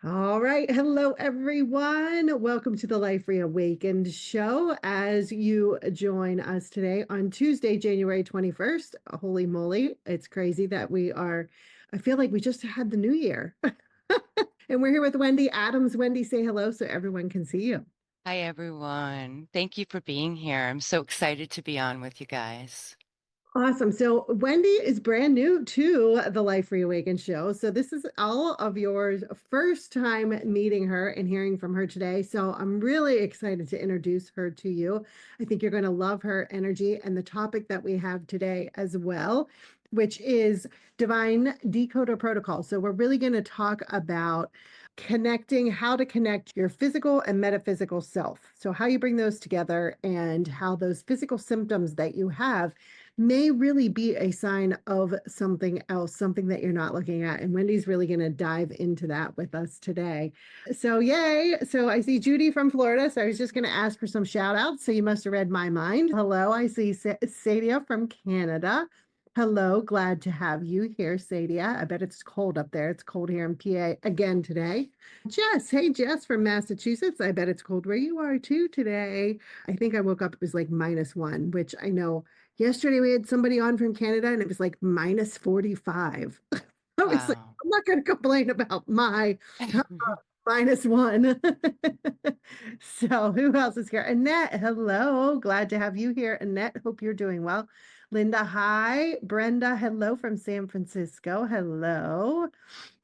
All right. Hello, everyone. Welcome to the Life Reawakened Show. As you join us today on Tuesday, January 21st, holy moly, it's crazy that I feel like we just had the new year. And we're here with Wendy Adams. Wendy, say hello so everyone can see you. Hi, everyone. Thank you for being here. I'm so excited to be on with you guys. Awesome. So Wendy is brand new to the Life Reawakened show. So this is all of yours first time meeting her and hearing from her today. So I'm really excited to introduce her to you. I think you're going to love her energy and the topic that we have today as well, which is divine decoder protocol. So we're really going to talk about connecting, how to connect your physical and metaphysical self. So how you bring those together and how those physical symptoms that you have may really be a sign of something else, something that you're not looking at. And Wendy's really going to dive into that with us today. So, yay. So, I see Judy from Florida. So, I was just going to ask for some shout outs. So, you must have read my mind. Hello. I see Sadia from Canada. Hello. Glad to have you here, Sadia. I bet it's cold up there. It's cold here in PA again today. Jess. Hey, Jess from Massachusetts. I bet it's cold where you are too today. I think I woke up, it was like -1, which I know. Yesterday we had somebody on from Canada and it was like -45. I was like, Wow. I'm not going to complain about my -1. So who else is here? Annette, hello. Glad to have you here. Annette, hope you're doing well. Linda, hi. Brenda, hello from San Francisco. Hello.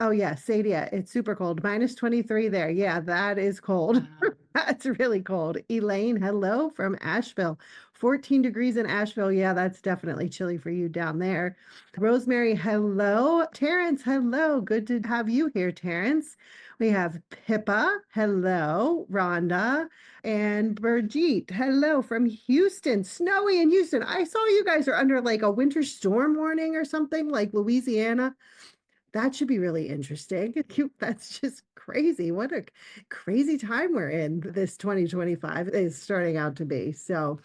Oh yeah, Sadia, it's super cold. -23 there. Yeah, that is cold. Wow. That's really cold. Elaine, hello from Asheville. 14 degrees in Asheville. Yeah, that's definitely chilly for you down there. Rosemary, hello. Terrence, hello. Good to have you here, Terrence. We have Pippa, hello. Rhonda and Birgit, hello from Houston. Snowy in Houston. I saw you guys are under like a winter storm warning or something, like Louisiana. That should be really interesting. That's just crazy. What a crazy time we're in. This 2025 is starting out to be. So,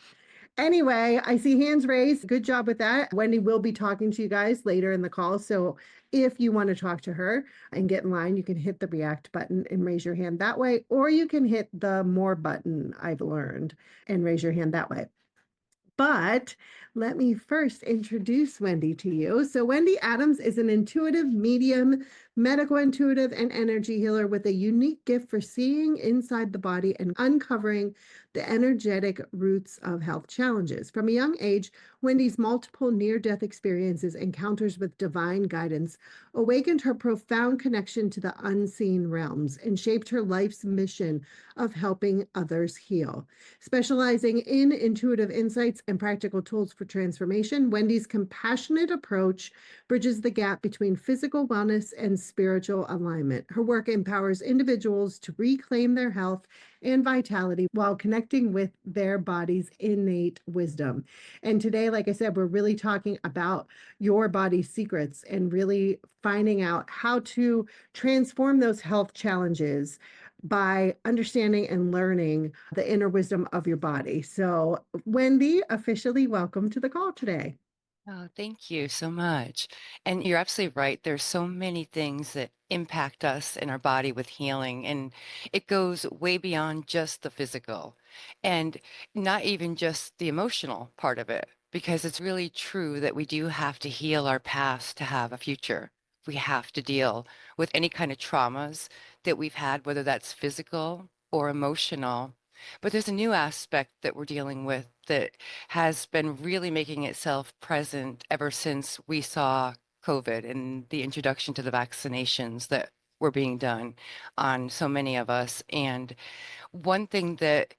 anyway, I see hands raised. Good job with that. Wendy will be talking to you guys later in the call. So, if you want to talk to her and get in line, you can hit the react button and raise your hand that way, or you can hit the more button I've learned and raise your hand that way. But let me first introduce Wendy to you. So, Wendy Adams is an intuitive medium, medical intuitive, and energy healer with a unique gift for seeing inside the body and uncovering the energetic roots of health challenges. From a young age, Wendy's multiple near death experiences, encounters with divine guidance, awakened her profound connection to the unseen realms and shaped her life's mission of helping others heal. Specializing in intuitive insights and practical tools for transformation, Wendy's compassionate approach bridges the gap between physical wellness and spiritual alignment. Her work empowers individuals to reclaim their health and vitality while connecting with their body's innate wisdom. And today, like I said, we're really talking about your body's secrets and really finding out how to transform those health challenges by understanding and learning the inner wisdom of your body. So, Wendy, officially welcome to the call today. Oh, thank you so much. And you're absolutely right. There's so many things that impact us in our body with healing, and it goes way beyond just the physical and not even just the emotional part of it, because it's really true that we do have to heal our past to have a future. We have to deal with any kind of traumas that we've had, whether that's physical or emotional. But there's a new aspect that we're dealing with that has been really making itself present ever since we saw COVID and the introduction to the vaccinations that were being done on so many of us. And one thing that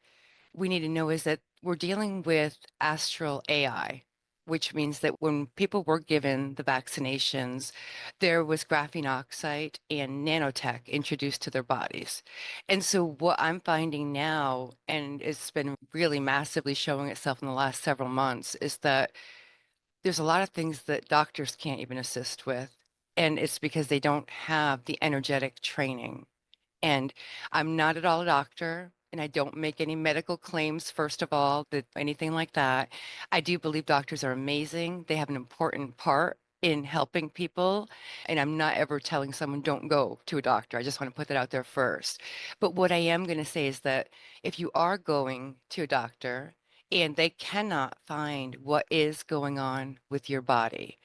we need to know is that we're dealing with astral AI, which means that when people were given the vaccinations, there was graphene oxide and nanotech introduced to their bodies. And so what I'm finding now, and it's been really massively showing itself in the last several months, is that there's a lot of things that doctors can't even assist with. And it's because they don't have the energetic training. And I'm not at all a doctor, and I don't make any medical claims, first of all, that anything like that. I do believe doctors are amazing. They have an important part, in helping people. And I'm not ever telling someone don't go to a doctor. I just want to put that out there first. But what I am going to say is that if you are going to a doctor and they cannot find what is going on with your body,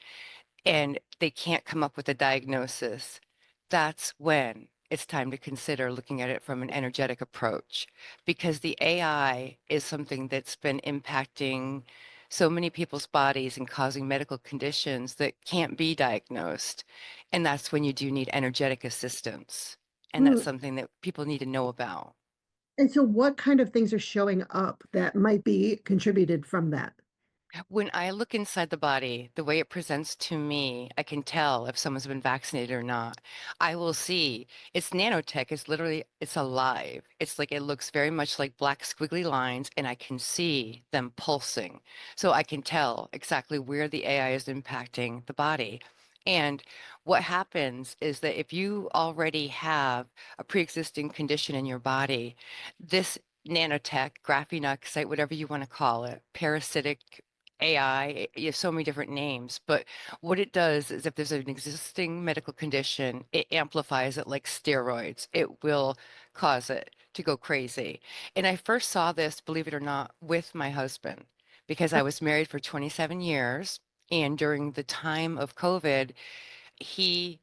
and they can't come up with a diagnosis, that's when it's time to consider looking at it from an energetic approach, because the AI is something that's been impacting so many people's bodies and causing medical conditions that can't be diagnosed. And that's when you do need energetic assistance. And that's Mm. something that people need to know about. And so what kind of things are showing up that might be contributed from that? When I look inside the body, the way it presents to me, I can tell if someone's been vaccinated or not. I will see it's nanotech. It's literally, it's alive. It's like it looks very much like black squiggly lines, and I can see them pulsing. So I can tell exactly where the AI is impacting the body. And what happens is that if you already have a pre-existing condition in your body, this nanotech, graphene oxide, whatever you want to call it, parasitic AI, you have so many different names, but what it does is if there's an existing medical condition, it amplifies it like steroids. It will cause it to go crazy. And I first saw this, believe it or not, with my husband because I was married for 27 years. And during the time of COVID, he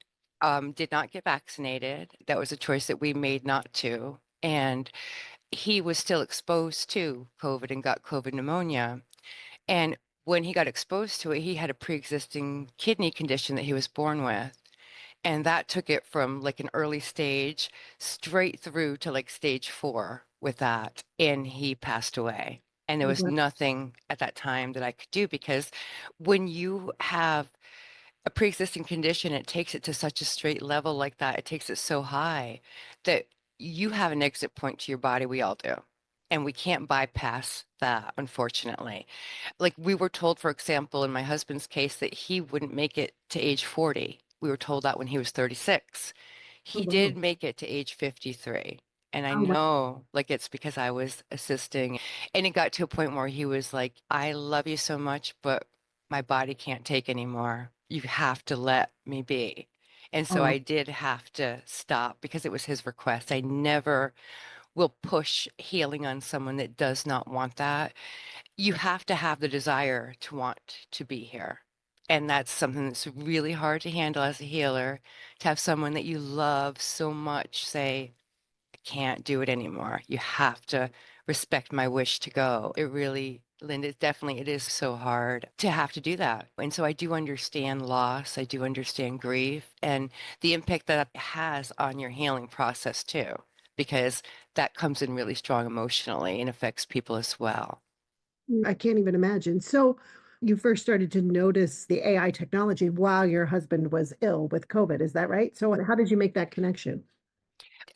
did not get vaccinated. That was a choice that we made not to. And he was still exposed to COVID and got COVID pneumonia. And when he got exposed to it, he had a pre-existing kidney condition that he was born with. And that took it from like an early stage straight through to like stage 4 with that. And he passed away. And there was nothing at that time that I could do because when you have a pre-existing condition, it takes it to such a straight level like that. It takes it so high that you have an exit point to your body. We all do. And we can't bypass that, unfortunately. Like we were told, for example, in my husband's case, that he wouldn't make it to age 40. We were told that when he was 36. Oh, He wow. did make it to age 53. And I Oh, wow. know, like, it's because I was assisting. And it got to a point where he was like, I love you so much, but my body can't take anymore. You have to let me be. And so Oh, I did have to stop because it was his request. I never will push healing on someone that does not want that. You have to have the desire to want to be here. And that's something that's really hard to handle as a healer, to have someone that you love so much say, I can't do it anymore. You have to respect my wish to go. It really, Linda, definitely, it is so hard to have to do that. And so I do understand loss. I do understand grief and the impact that it has on your healing process too, because that comes in really strong emotionally and affects people as well. I can't even imagine. So you first started to notice the AI technology while your husband was ill with COVID. Is that right? So how did you make that connection?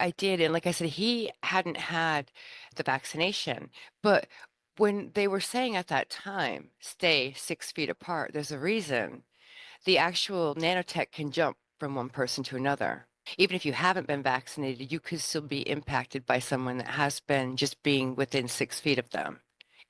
I did. And like I said, he hadn't had the vaccination. But when they were saying at that time, stay 6 feet apart, there's a reason. The actual nanotech can jump from one person to another. Even if you haven't been vaccinated, you could still be impacted by someone that has been just being within 6 feet of them.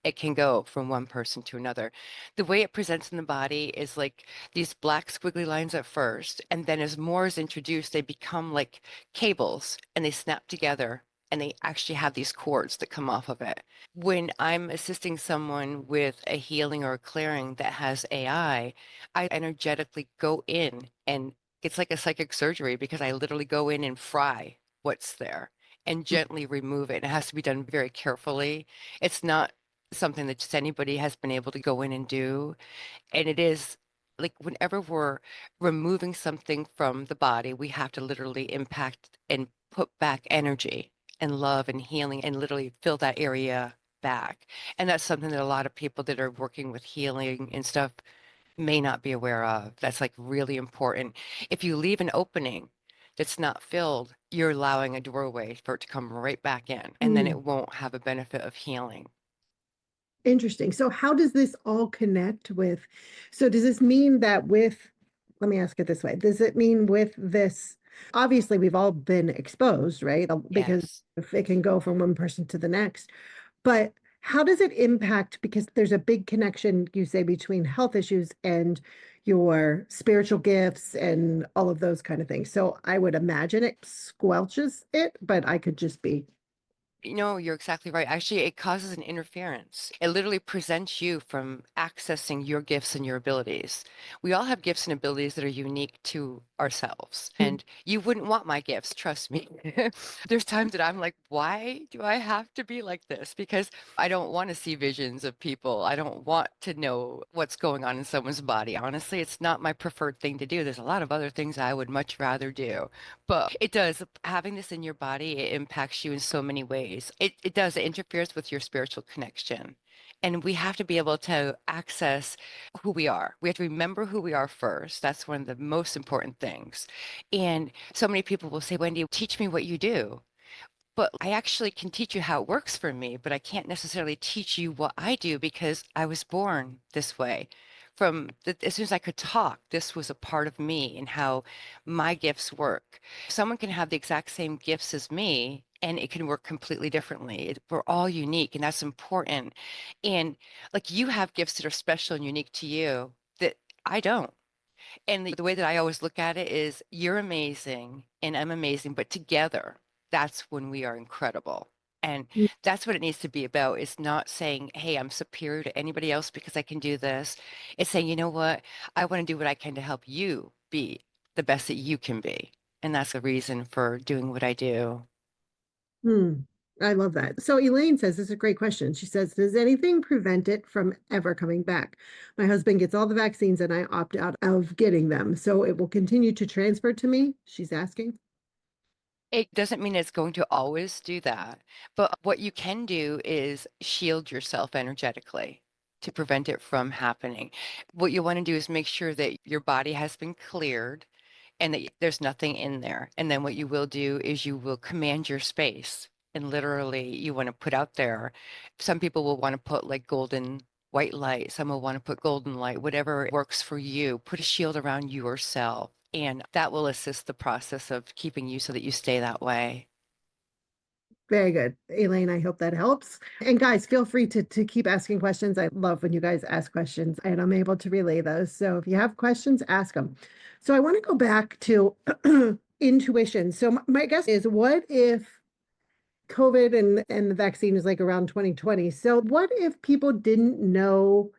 It can go from one person to another. The way it presents in the body is like these black squiggly lines at first, and then as more is introduced, they become like cables and they snap together and they actually have these cords that come off of it. When I'm assisting someone with a healing or a clearing that has I energetically go in and it's like a psychic surgery because I literally go in and fry what's there and gently remove it. It has to be done very carefully. It's not something that just anybody has been able to go in and do. And it is like whenever we're removing something from the body, we have to literally impact and put back energy and love and healing and literally fill that area back. And that's something that a lot of people that are working with healing and stuff may not be aware of. That's like really important. If you leave an opening that's not filled, you're allowing a doorway for it to come right back in, and then Mm. it won't have a benefit of healing. Interesting. So how does this all connect with, so does this mean that with, let me ask it this way. Does it mean with this, obviously we've all been exposed, right? Because Yes. if it can go from one person to the next, but How does it impact? Because there's a big connection, you say, between health issues and your spiritual gifts and all of those kind of things. So I would imagine it squelches it, but I could just be. You're exactly right. Actually, it causes an interference. It literally prevents you from accessing your gifts and your abilities. We all have gifts and abilities that are unique to ourselves, Mm. and you wouldn't want my gifts, trust me. There's times that I'm like, why do I have to be like this? Because I don't want to see visions of people. I don't want to know what's going on in someone's body. Honestly, it's not my preferred thing to do. There's a lot of other things I would much rather do. But it does, having this in your body, it impacts you in so many ways. It does, it interferes with your spiritual connection. And we have to be able to access who we are. We have to remember who we are first. That's one of the most important things. And so many people will say, Wendy, teach me what you do. But I actually can teach you how it works for me, but I can't necessarily teach you what I do because I was born this way. As soon as I could talk, this was a part of me and how my gifts work. Someone can have the exact same gifts as me and it can work completely differently. We're all unique and that's important. And like you have gifts that are special and unique to you that I don't. And the way that I always look at it is you're amazing and I'm amazing, but together, that's when we are incredible. And that's what it needs to be about. It's not saying, hey, I'm superior to anybody else because I can do this. It's saying, you know what? I want to do what I can to help you be the best that you can be. And that's the reason for doing what I do. Hmm. I love that. So Elaine says, this is a great question. She says, does anything prevent it from ever coming back? My husband gets all the vaccines and I opt out of getting them. So it will continue to transfer to me, she's asking. It doesn't mean it's going to always do that, but what you can do is shield yourself energetically to prevent it from happening. What you want to do is make sure that your body has been cleared and that there's nothing in there. And then what you will do is you will command your space. And literally, you want to put out there. Some people will want to put like golden white light. Some will want to put golden light, whatever works for you. Put a shield around yourself. And that will assist the process of keeping you so that you stay that way. Very good. Elaine, I hope that helps. And guys, feel free to keep asking questions. I love when you guys ask questions and I'm able to relay those. So if you have questions, ask them. So I want to go back to intuition. So my guess is, what if COVID and the vaccine is like around 2020? So what if people didn't know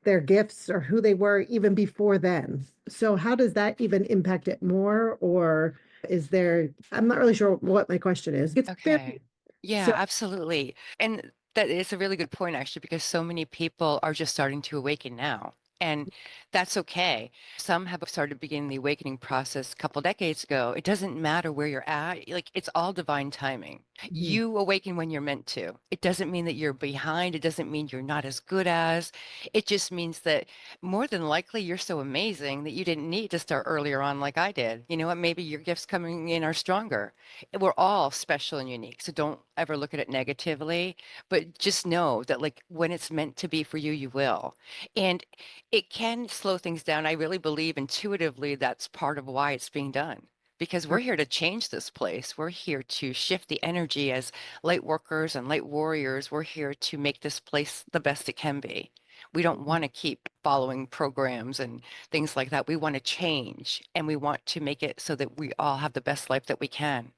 their gifts or who they were even before then? So how does that even impact it more? Or is there, I'm not really sure what my question is. It's very, Okay. Yeah, so absolutely. And that is a really good point, actually, because so many people are just starting to awaken now. And that's okay. Some have started beginning the awakening process a couple decades ago. It doesn't matter where you're at. Like it's all divine timing. mhm, You awaken when you're meant to. It doesn't mean that you're behind. It doesn't mean you're not as good as. It just means that more than likely you're so amazing that you didn't need to start earlier on like I did. You know what? Maybe your gifts coming in are stronger. We're all special and unique. So don't ever look at it negatively, but just know that like when it's meant to be for you, you will. And it can slow things down. I really believe intuitively that's part of why it's being done. Because we're here to change this place. We're here to shift the energy as light workers and light warriors. We're here to make this place the best it can be. We don't want to keep following programs and things like that. We want to change and we want to make it so that we all have the best life that we can.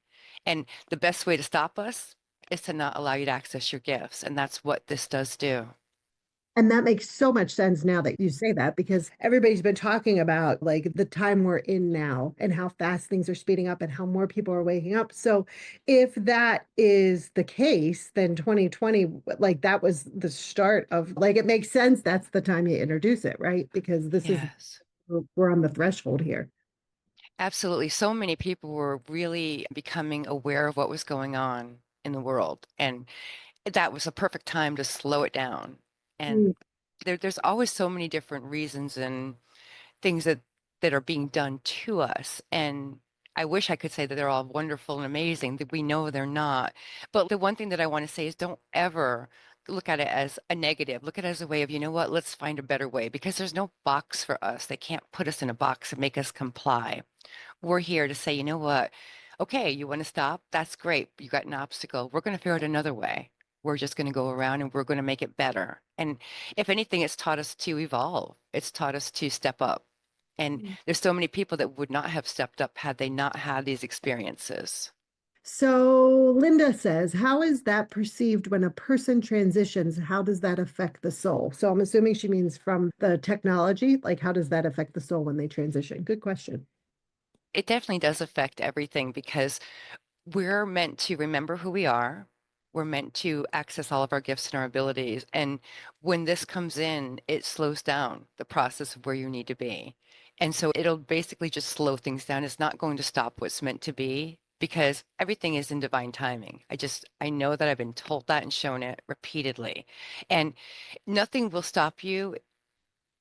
And the best way to stop us is to not allow you to access your gifts. And that's what this does do. and that makes so much sense now that you say that, because everybody's been talking about like the time we're in now and how fast things are speeding up and how more people are waking up. So if that is the case, then 2020, like that was the start of, like, it makes sense. That's the time you introduce it, right? Because this is, Yes, we're on the threshold here. absolutely. So many people were really becoming aware of what was going on in the world. And that was a perfect time to slow it down. And Mm. there's always so many different reasons and things that are being done to us. And I wish I could say that they're all wonderful and amazing, that we know they're not. But the one thing that I want to say is don't ever look at it as a negative. Look at it as a way of, you know what, let's find a better way because there's no box for us. They can't put us in a box and make us comply. We're here to say, you know what? Okay, you want to stop? That's great. You got an obstacle. We're going to figure out another way. We're just going to go around and we're going to make it better. And if anything, it's taught us to evolve. It's taught us to step up. And Mm. there's so many people that would not have stepped up had they not had these experiences. So Linda says, how is that perceived when a person transitions? How does that affect the soul? So I'm assuming she means from the technology, like how does that affect the soul when they transition? Good question. It definitely does affect everything because we're meant to remember who we are. We're meant to access all of our gifts and our abilities. And when this comes in, it slows down the process of where you need to be. And so it'll basically just slow things down. It's not going to stop what's meant to be because everything is in divine timing. I know that I've been told that and shown it repeatedly. And nothing will stop you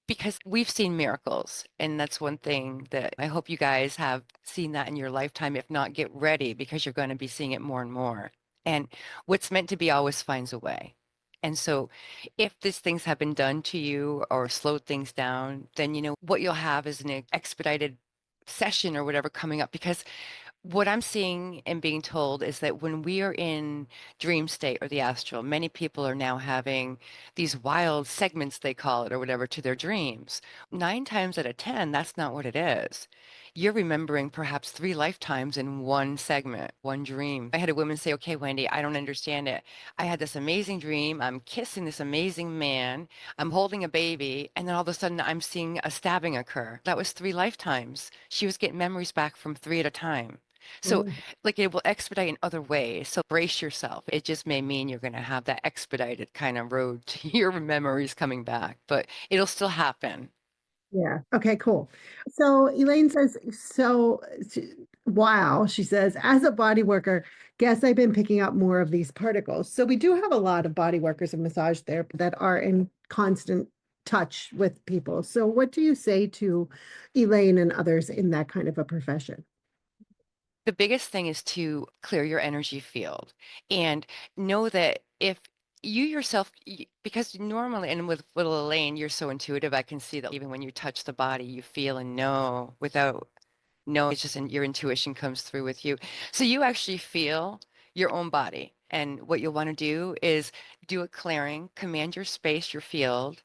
because we've seen miracles. And that's one thing that I hope you guys have seen that in your lifetime. If not, get ready because you're going to be seeing it more and more. And what's meant to be always finds a way. And so if these things have been done to you or slowed things down, then you know what you'll have is an expedited session or whatever coming up because what I'm seeing and being told is that when we are in dream state or the astral, many people are now having these wild segments, they call it, or whatever, to their dreams. 9 times out of 10, that's not what it is. You're remembering perhaps 3 lifetimes in one segment, one dream. I had a woman say, okay, Wendy, I don't understand it. I had this amazing dream. I'm kissing this amazing man. I'm holding a baby. And then all of a sudden, I'm seeing a stabbing occur. That was 3 lifetimes. She was getting memories back from three at a time. So, Oh, like, it will expedite in other ways. So, brace yourself. It just may mean you're going to have that expedited kind of road to your memories coming back, but it'll still happen. yeah. Okay, cool. So Elaine says, wow, she says, as a body worker, guess I've been picking up more of these particles. So we do have a lot of body workers and massage therapists that are in constant touch with people. So what do you say to Elaine and others in that kind of a profession? The biggest thing is to clear your energy field and know that if you yourself, because normally, and with little Elaine, you're so intuitive, I can see that even when you touch the body, you feel and know without no, it's just your intuition comes through with you. So you actually feel your own body. And what you'll want to do is do a clearing, command your space, your field.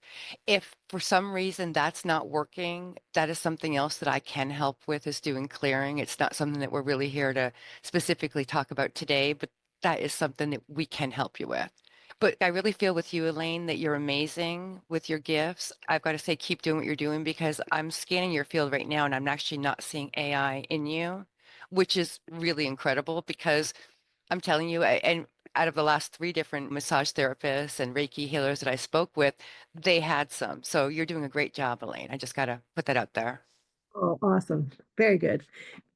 If for some reason that's not working, that is something else that I can help with is doing clearing. It's not something that we're really here to specifically talk about today, but that is something that we can help you with. But I really feel with you, Elaine, that you're amazing with your gifts. I've got to say, keep doing what you're doing because I'm scanning your field right now and I'm actually not seeing AI in you, which is really incredible because I'm telling you, and out of the last 3 different massage therapists and Reiki healers that I spoke with, they had some. So you're doing a great job, Elaine. I just got to put that out there. Oh, awesome. Very good.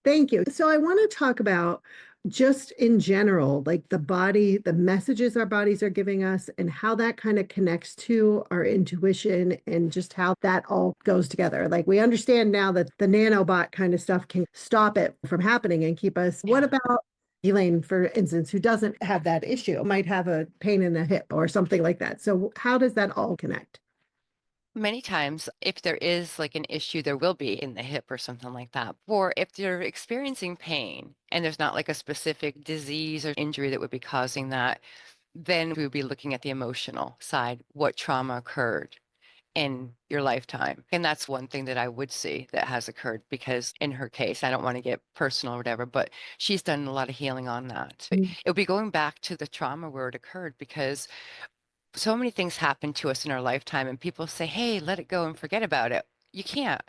Thank you. So I want to talk about just in general, like the body, the messages our bodies are giving us, and how that kind of connects to our intuition and just how that all goes together. Like we understand now that the nanobot kind of stuff can stop it from happening and keep us. What Yeah. about Elaine, for instance, who doesn't have that issue, might have a pain in the hip or something like that. So how does that all connect? Many times, if there is like an issue, there will be in the hip or something like that. Or if you're experiencing pain and there's not like a specific disease or injury that would be causing that, then we would be looking at the emotional side, what trauma occurred in your lifetime. And that's one thing that I would see that has occurred because in her case, I don't want to get personal or whatever, but she's done a lot of healing on that. It would be going back to the trauma where it occurred because so many things happen to us in our lifetime and people say, hey, let it go and forget about it. You can't.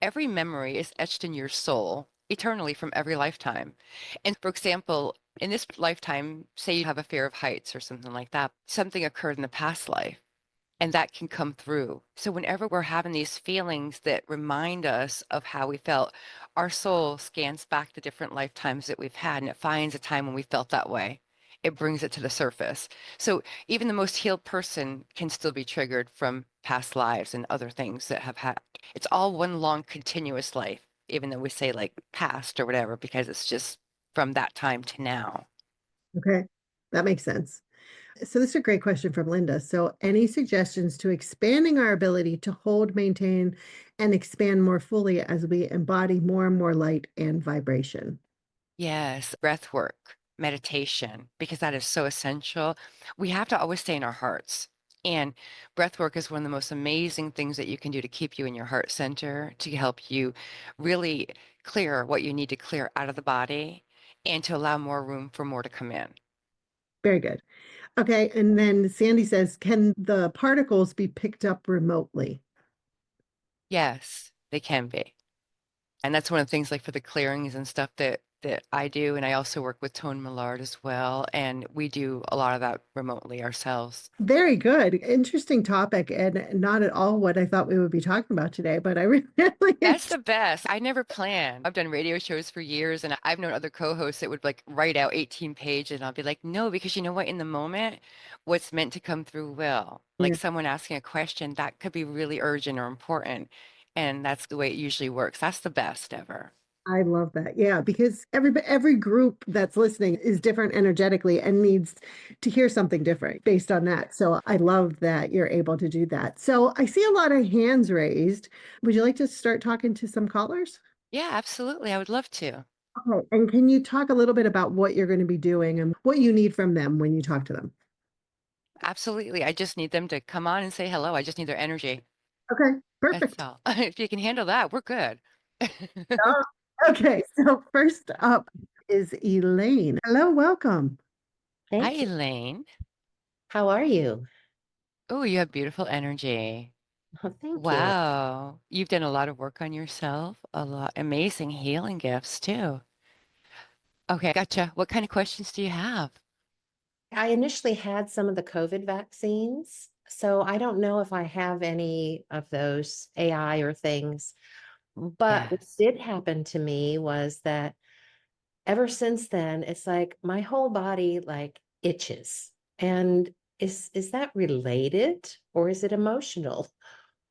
Every memory is etched in your soul eternally from every lifetime. And for example, in this lifetime, say you have a fear of heights or something like that, something occurred in the past life and that can come through. So whenever we're having these feelings that remind us of how we felt, our soul scans back the different lifetimes that we've had and it finds a time when we felt that way. It brings it to the surface. So even the most healed person can still be triggered from past lives and other things that have had. It's all one long continuous life, even though we say like past or whatever, because it's just from that time to now. Okay, that makes sense. So this is a great question from Linda. So any suggestions to expanding our ability to hold, maintain, and expand more fully as we embody more and more light and vibration? Yes, breath work, meditation because that is so essential. We have to always stay in our hearts. And breath work is one of the most amazing things that you can do to keep you in your heart center, to help you really clear what you need to clear out of the body and to allow more room for more to come in. Very good. Okay. And then Sandy says, can the particles be picked up remotely? Yes, they can be. And that's one of the things like for the clearings and stuff that I do. And I also work with Tone Millard as well. And we do a lot of that remotely ourselves. Very good. Interesting topic, and not at all what I thought we would be talking about today, but I really That's enjoyed. the best. I never plan. I've done radio shows for years and I've known other co-hosts that would like write out 18 pages and I'll be like, no, because you know what? In the moment, what's meant to come through will. Like Yeah, someone asking a question that could be really urgent or important. And that's the way it usually works. That's the best ever. I love that. Yeah, because every group that's listening is different energetically and needs to hear something different based on that. So I love that you're able to do that. So I see a lot of hands raised. Would you like to start talking to some callers? Yeah, absolutely. I would love to. Okay. And can you talk a little bit about what you're going to be doing and what you need from them when you talk to them? Absolutely. I just need them to come on and say hello. I just need their energy. Okay, That's perfect. all. If you can handle that, we're good. Oh, okay, so first up is Elaine. Hello, welcome. Hi, Thank you. Elaine. How are you? Oh, you have beautiful energy. Oh, thank you. Wow. You've done a lot of work on yourself, a lot amazing healing gifts too. Okay, gotcha. What kind of questions do you have? I initially had some of the COVID vaccines, so I don't know if I have any of those AI or things. But what Yes. did happen to me was that ever since then, it's like my whole body like itches. And is that related or is it emotional?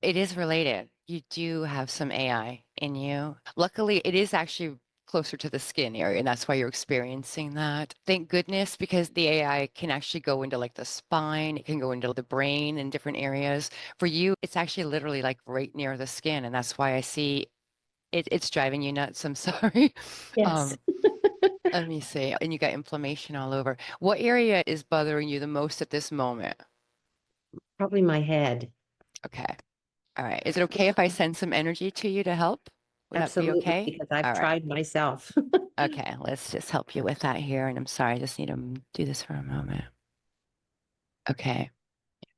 It is related. You do have some AI in you. Luckily, it is actually closer to the skin area, and that's why you're experiencing that. Thank goodness, because the AI can actually go into like the spine, it can go into the brain and different areas. For you, it's actually literally like right near the skin, and that's why I see it's driving you nuts. I'm sorry. Yes, Um, Let me see. And you got inflammation all over. What area is bothering you the most at this moment? probably my head. Okay. All right. Is it okay if I send some energy to you to help? Would that be Absolutely, okay? because I've All right. tried myself. Okay. Let's just help you with that here. And I'm sorry, I just need to do this for a moment. Okay.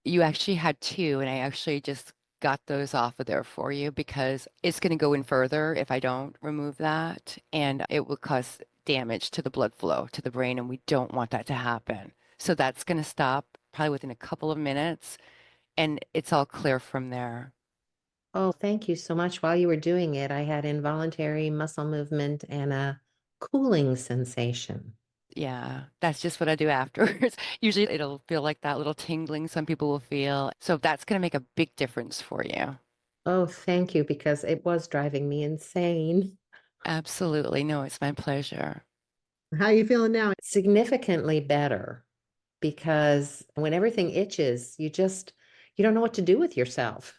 You actually had two, and I actually just got those off of there for you because it's going to go in further if I don't remove that, and it will cause damage to the blood flow to the brain, and we don't want that to happen. So that's going to stop probably within a couple of minutes, and it's all clear from there. Oh, thank you so much. While you were doing it, I had involuntary muscle movement and a cooling sensation. Yeah, that's just what I do afterwards. Usually it'll feel like that little tingling some people will feel. So that's going to make a big difference for you. Oh, thank you, because it was driving me insane. Absolutely. No, it's my pleasure. How are you feeling now? Significantly better because when everything itches, you don't know what to do with yourself.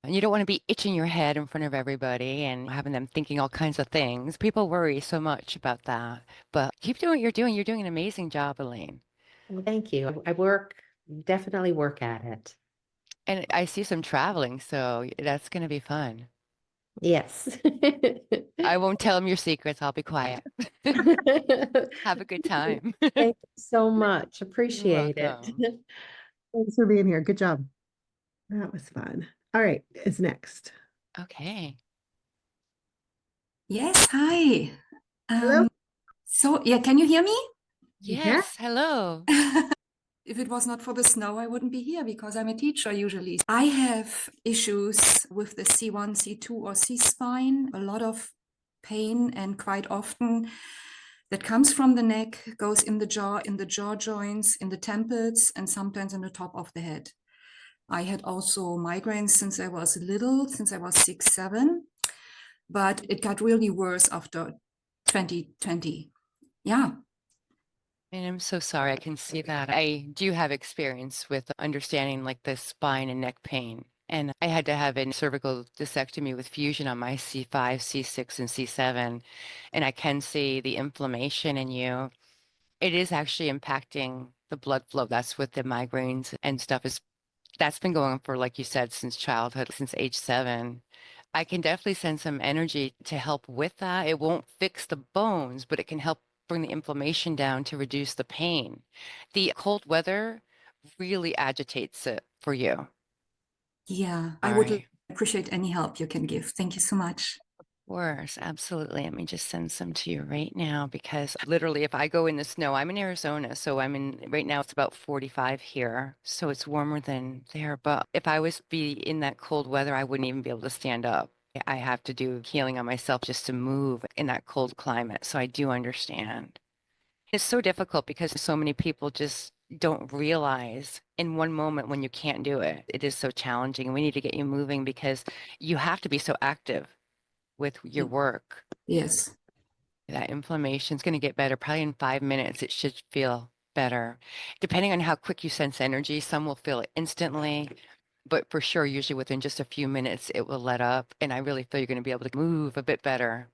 And you don't want to be itching your head in front of everybody and having them thinking all kinds of things. People worry so much about that. But keep doing what you're doing. You're doing an amazing job, Elaine. Well, thank you. Definitely work at it. And I see some traveling, so that's going to be fun. Yes. I won't tell them your secrets. I'll be quiet. Have a good time. Thank you so much. You're Appreciate it. welcome. Thanks for being here. Good job. That was fun. All right, is next. Okay. Yes, hi. Hello. So yeah, can you hear me? Yeah. Yes. Hello. If it was not for the snow, I wouldn't be here because I'm a teacher usually. I have issues with the C1, C2, or C spine, a lot of pain, and quite often that comes from the neck, goes in the jaw joints, in the temples, and sometimes in the top of the head. I had also migraines since I was little, since I was 6, 7, but it got really worse after 2020. Yeah. And I'm so sorry. I can see that. I do have experience with understanding like the spine and neck pain. And I had to have a cervical discectomy with fusion on my C5, C6, and C7. And I can see the inflammation in you. It is actually impacting the blood flow. That's what the migraines and stuff is. That's been going on for, like you said, since childhood, since age 7. I can definitely send some energy to help with that. It won't fix the bones, but it can help bring the inflammation down to reduce the pain. The cold weather really agitates it for you. Yeah, I All would right. appreciate any help you can give. Thank you so much. Course, absolutely. Let me just send some to you right now because literally, if I go in the snow, I'm in Arizona, so I'm in right now. It's about 45 here, so it's warmer than there. But if I was be in that cold weather, I wouldn't even be able to stand up. I have to do healing on myself just to move in that cold climate. So I do understand. It's so difficult because so many people just don't realize in one moment when you can't do it. It is so challenging, and we need to get you moving because you have to be so active with your work. Yes. That inflammation is going to get better. Probably in 5 minutes, it should feel better. Depending on how quick you sense energy, some will feel it instantly, but for sure, usually within just a few minutes, it will let up. And I really feel you're going to be able to move a bit better.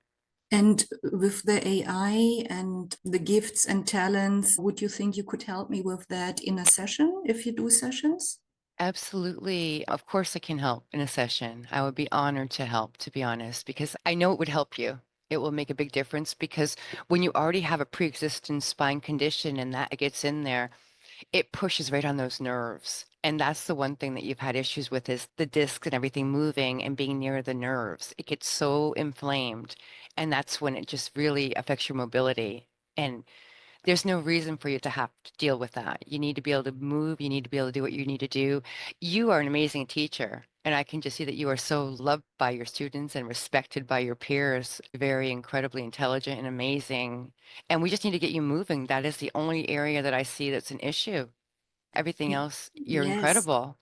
And with the AI and the gifts and talents, would you think you could help me with that in a session if you do sessions? Absolutely. Of course, I can help in a session. I would be honored to help, to be honest, because I know it would help you. It will make a big difference because when you already have a pre-existing spine condition and that gets in there, it pushes right on those nerves. And that's the one thing that you've had issues with is the discs and everything moving and being near the nerves. It gets so inflamed. And that's when it just really affects your mobility. And there's no reason for you to have to deal with that. You need to be able to move. You need to be able to do what you need to do. You are an amazing teacher. And I can just see that you are so loved by your students and respected by your peers. Very incredibly intelligent and amazing. And we just need to get you moving. That is the only area that I see that's an issue. Everything else, you're Yes. incredible.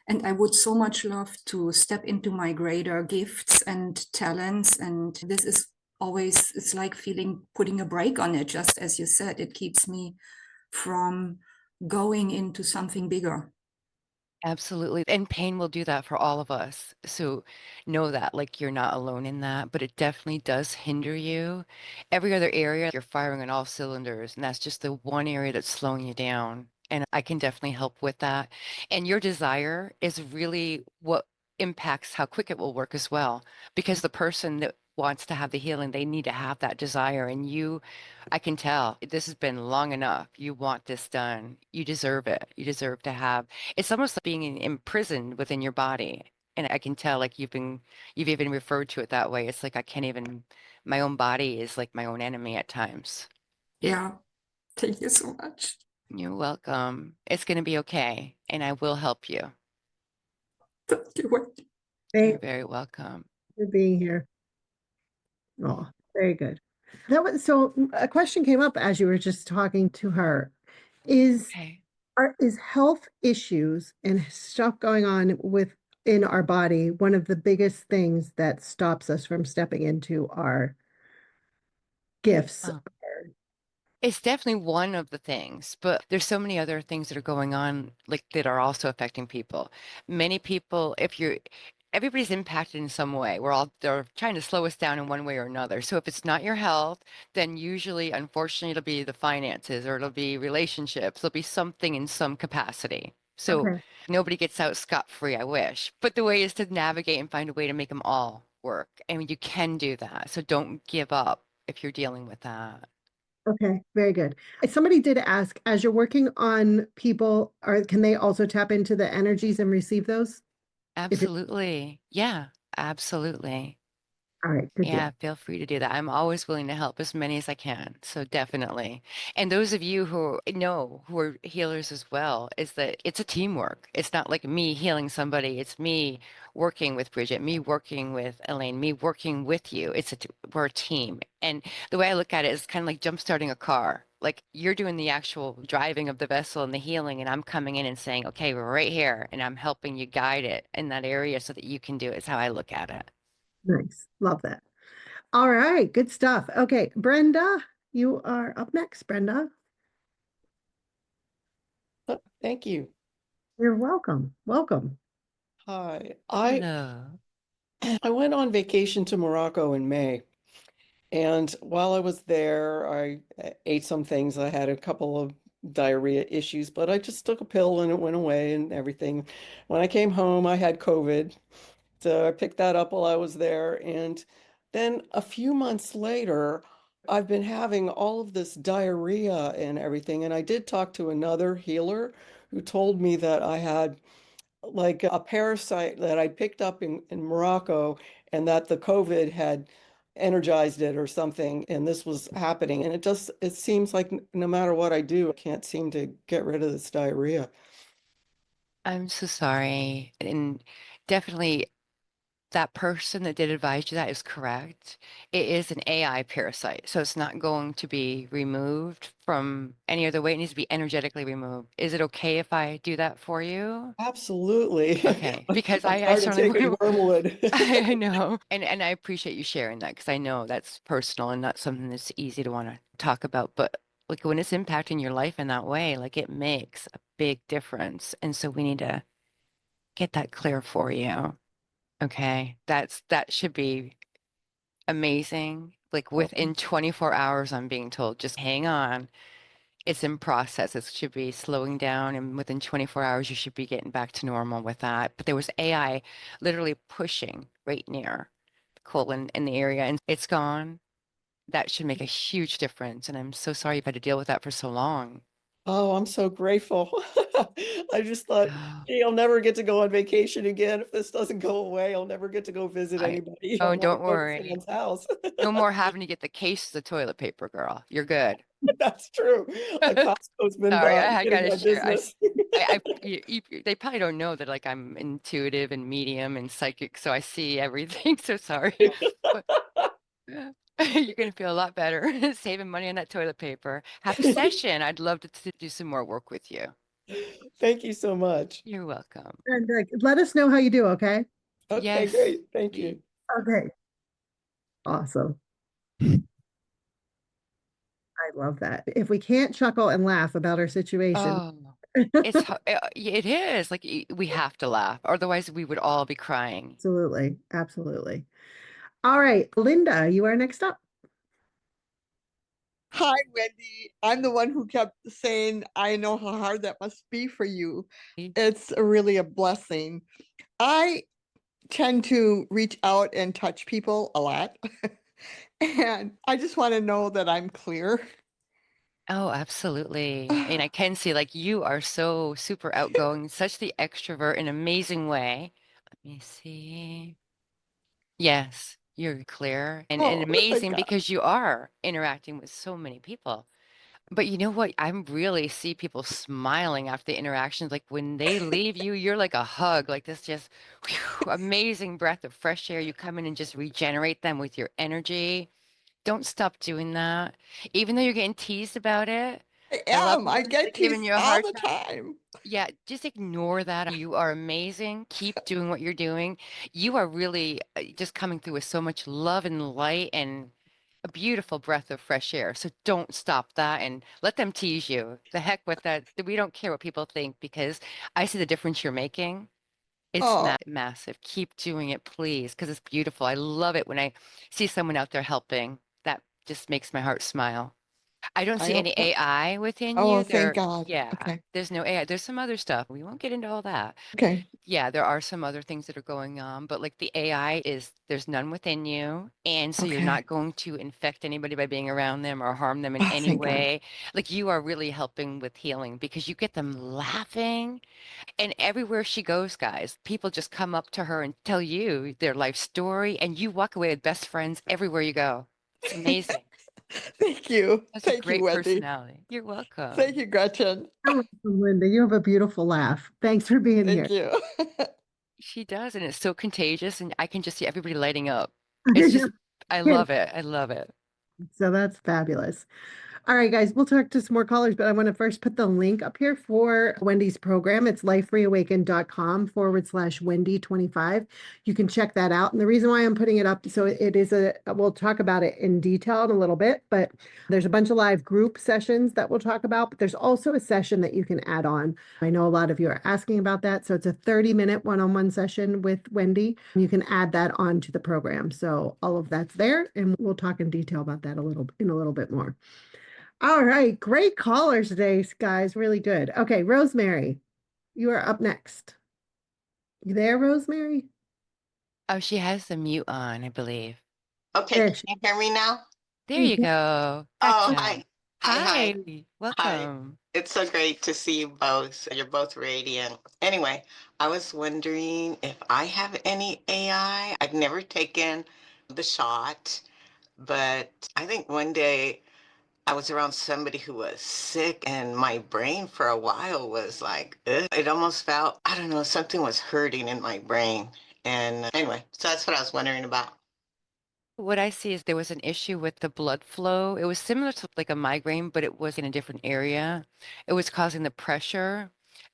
And I would so much love to step into my greater gifts and talents. And this is always, it's like putting a brake on it, just as you said, it keeps me from going into something bigger. Absolutely. And pain will do that for all of us. So know that, like, you're not alone in that, but it definitely does hinder you. Every other area, you're firing on all cylinders, and that's just the one area that's slowing you down. And I can definitely help with that. And your desire is really what impacts how quick it will work as well, because the person that wants to have the healing, they need to have that desire. And you, I can tell this has been long enough. You want this done. You deserve it. You deserve to have it's almost like being imprisoned within your body. And I can tell like you've even referred to it that way. It's like I can't even, my own body is like my own enemy at times. Yeah. Thank you so much. You're welcome. It's going to be okay. And I will help you. Thank you, Wendy. You're Thank very welcome. you for being here. Oh, very good. That was so a question came up as you were just talking to her. Is Okay. is health issues and stuff going on with in our body one of the biggest things that stops us from stepping into our gifts? Oh. It's definitely one of the things, but there's so many other things that are going on, like that are also affecting people. Many people, if you're, everybody's impacted in some way. They're trying to slow us down in one way or another. So if it's not your health, then usually, unfortunately, it'll be the finances or it'll be relationships. It'll be something in some capacity. So Okay. nobody gets out scot-free, I wish. But the way is to navigate and find a way to make them all work. And you can do that. So don't give up if you're dealing with that. Okay, very good. Somebody did ask, as you're working on people, can they also tap into the energies and receive those? If it, Absolutely. Yeah, absolutely. all right, good deal. Yeah, feel free to do that. I'm always willing to help as many as I can. So definitely. And those of you who know who are healers as well, is that it's a teamwork. It's not like me healing somebody. It's me working with Bridget, me working with Elaine, me working with you. We're a team. And the way I look at it is kind of like jump starting a car. Like you're doing the actual driving of the vessel and the healing, and I'm coming in and saying, okay, we're right here, and I'm helping you guide it in that area so that you can do it. Is how I look at it. Nice. Love that. All right, good stuff. Okay, Brenda, you are up next, Brenda. Thank you. You're welcome. Welcome. Hi. Hello. I went on vacation to Morocco in May, And while I was there, I ate some things. I had a couple of diarrhea issues, but I just took a pill and it went away and everything. When I came home, I had COVID. So I picked that up while I was there. And then a few months later, I've been having all of this diarrhea and everything. And I did talk to another healer who told me that I had like a parasite that I picked up in Morocco and that the COVID had energized it or something. And this was happening. And it seems like no matter what I do, I can't seem to get rid of this diarrhea. I'm so sorry. And definitely that person that did advise you that is correct. It is an AI parasite, so it's not going to be removed from any other way. It needs to be energetically removed. Is it okay if I do that for you? Absolutely. Okay, because I'm I tired of certainly taking wormwood. I know. And I appreciate you sharing that because I know that's personal and not something that's easy to want to talk about. But like when it's impacting your life in that way, like it makes a big difference. And so we need to get that clear for you. Okay. That should be amazing. Like within 24 hours, I'm being told, just hang on. It's in process. It should be slowing down, and within 24 hours, you should be getting back to normal with that. But there was AI literally pushing right near the colon in the area, and it's gone. That should make a huge difference. And I'm so sorry you've had to deal with that for so long. Oh, I'm so grateful. I just thought, Oh, hey, I'll never get to go on vacation again. If this doesn't go away, I'll never get to go visit I, anybody. oh, I'll and never don't go to worry. someone's house. No more having to get the cases of toilet paper, girl. You're good. That's true. Costco's been Sorry, I getting gotta my share. business. They probably don't know that like I'm intuitive and medium and psychic, so I see everything. So sorry, but you're gonna feel a lot better saving money on that toilet paper. Have a session. I'd love to do some more work with you. Thank you so much. You're welcome. And let us know how you do, okay? Okay, Yes, great. Thank please. you. Okay. Awesome. I love that. If we can't chuckle and laugh about our situation, Oh, it is like we have to laugh, otherwise we would all be crying. absolutely. Absolutely. All right, Linda, you are next up. Hi, Wendy. I'm the one who kept saying, I know how hard that must be for you. It's really a blessing. I tend to reach out and touch people a lot. And I just want to know that I'm clear. Oh, absolutely. And I can see like you are so super outgoing, such the extrovert in an amazing way. Let me see. Yes, you're clear and Oh, thank amazing God. because you are interacting with so many people. But you know what? I'm really see people smiling after the interactions. Like when they leave you, you're like a hug, like this just whew, amazing breath of fresh air. You come in and just regenerate them with your energy. Don't stop doing that. Even though you're getting teased about it. I I love am. how I they're get giving teased you a all hard the time. time. Yeah, just ignore that. You are amazing. Keep doing what you're doing. You are really just coming through with so much love and light and a beautiful breath of fresh air. So don't stop that and let them tease you. The heck with that. We don't care what people think because I see the difference you're making. It's Oh, massive. Keep doing it, please, because it's beautiful. I love it when I see someone out there helping. That just makes my heart smile. I don't I see hope any so. AI within Oh, you. thank God. Yeah, Okay. there's no AI. There's some other stuff. We won't get into all that. Okay. Yeah, there are some other things that are going on, but like the AI there's none within you. And so you're Okay. not going to infect anybody by being around them or harm them in Oh, any thank God. way. Like you are really helping with healing because you get them laughing. And everywhere she goes, guys, people just come up to her and tell you their life story, and you walk away with best friends everywhere you go. It's amazing. Thank you. That's a Thank you, great Wendy. personality. You're Thank welcome. you, Gretchen. You're welcome, Linda. You have a beautiful laugh. Thanks for being Thank here. you. She does, and it's so contagious, and I can just see everybody lighting up. It's just, I love it. I love it. So that's fabulous. All right, guys, we'll talk to some more callers, but I want to first put the link up here for Wendy's program. It's lifereawakened.com/Wendy25. You can check that out. And the reason why I'm putting it up, so it is we'll talk about it in detail in a little bit, but there's a bunch of live group sessions that we'll talk about, but there's also a session that you can add on. I know a lot of you are asking about that. So it's a 30-minute one-on-one session with Wendy. You can add that on to the program. So all of that's there, and we'll talk in detail about that in a little bit more. All right, great callers today, guys. Really good. Okay, Rosemary, you are up next. You there, Rosemary? Oh, she has the mute on, I believe. Okay, There can you hear me now? There you go. Oh, Gotcha. hi. Hi. Hi. Hi. Welcome. It's so great to see you both. You're both radiant. Anyway, I was wondering if I have any AI. I've never taken the shot, but I think one day I was around somebody who was sick, and my brain for a while was like, ugh. It almost felt, I don't know, something was hurting in my brain. And anyway, so that's what I was wondering about. What I see is there was an issue with the blood flow. It was similar to like a migraine, but it was in a different area. It was causing the pressure,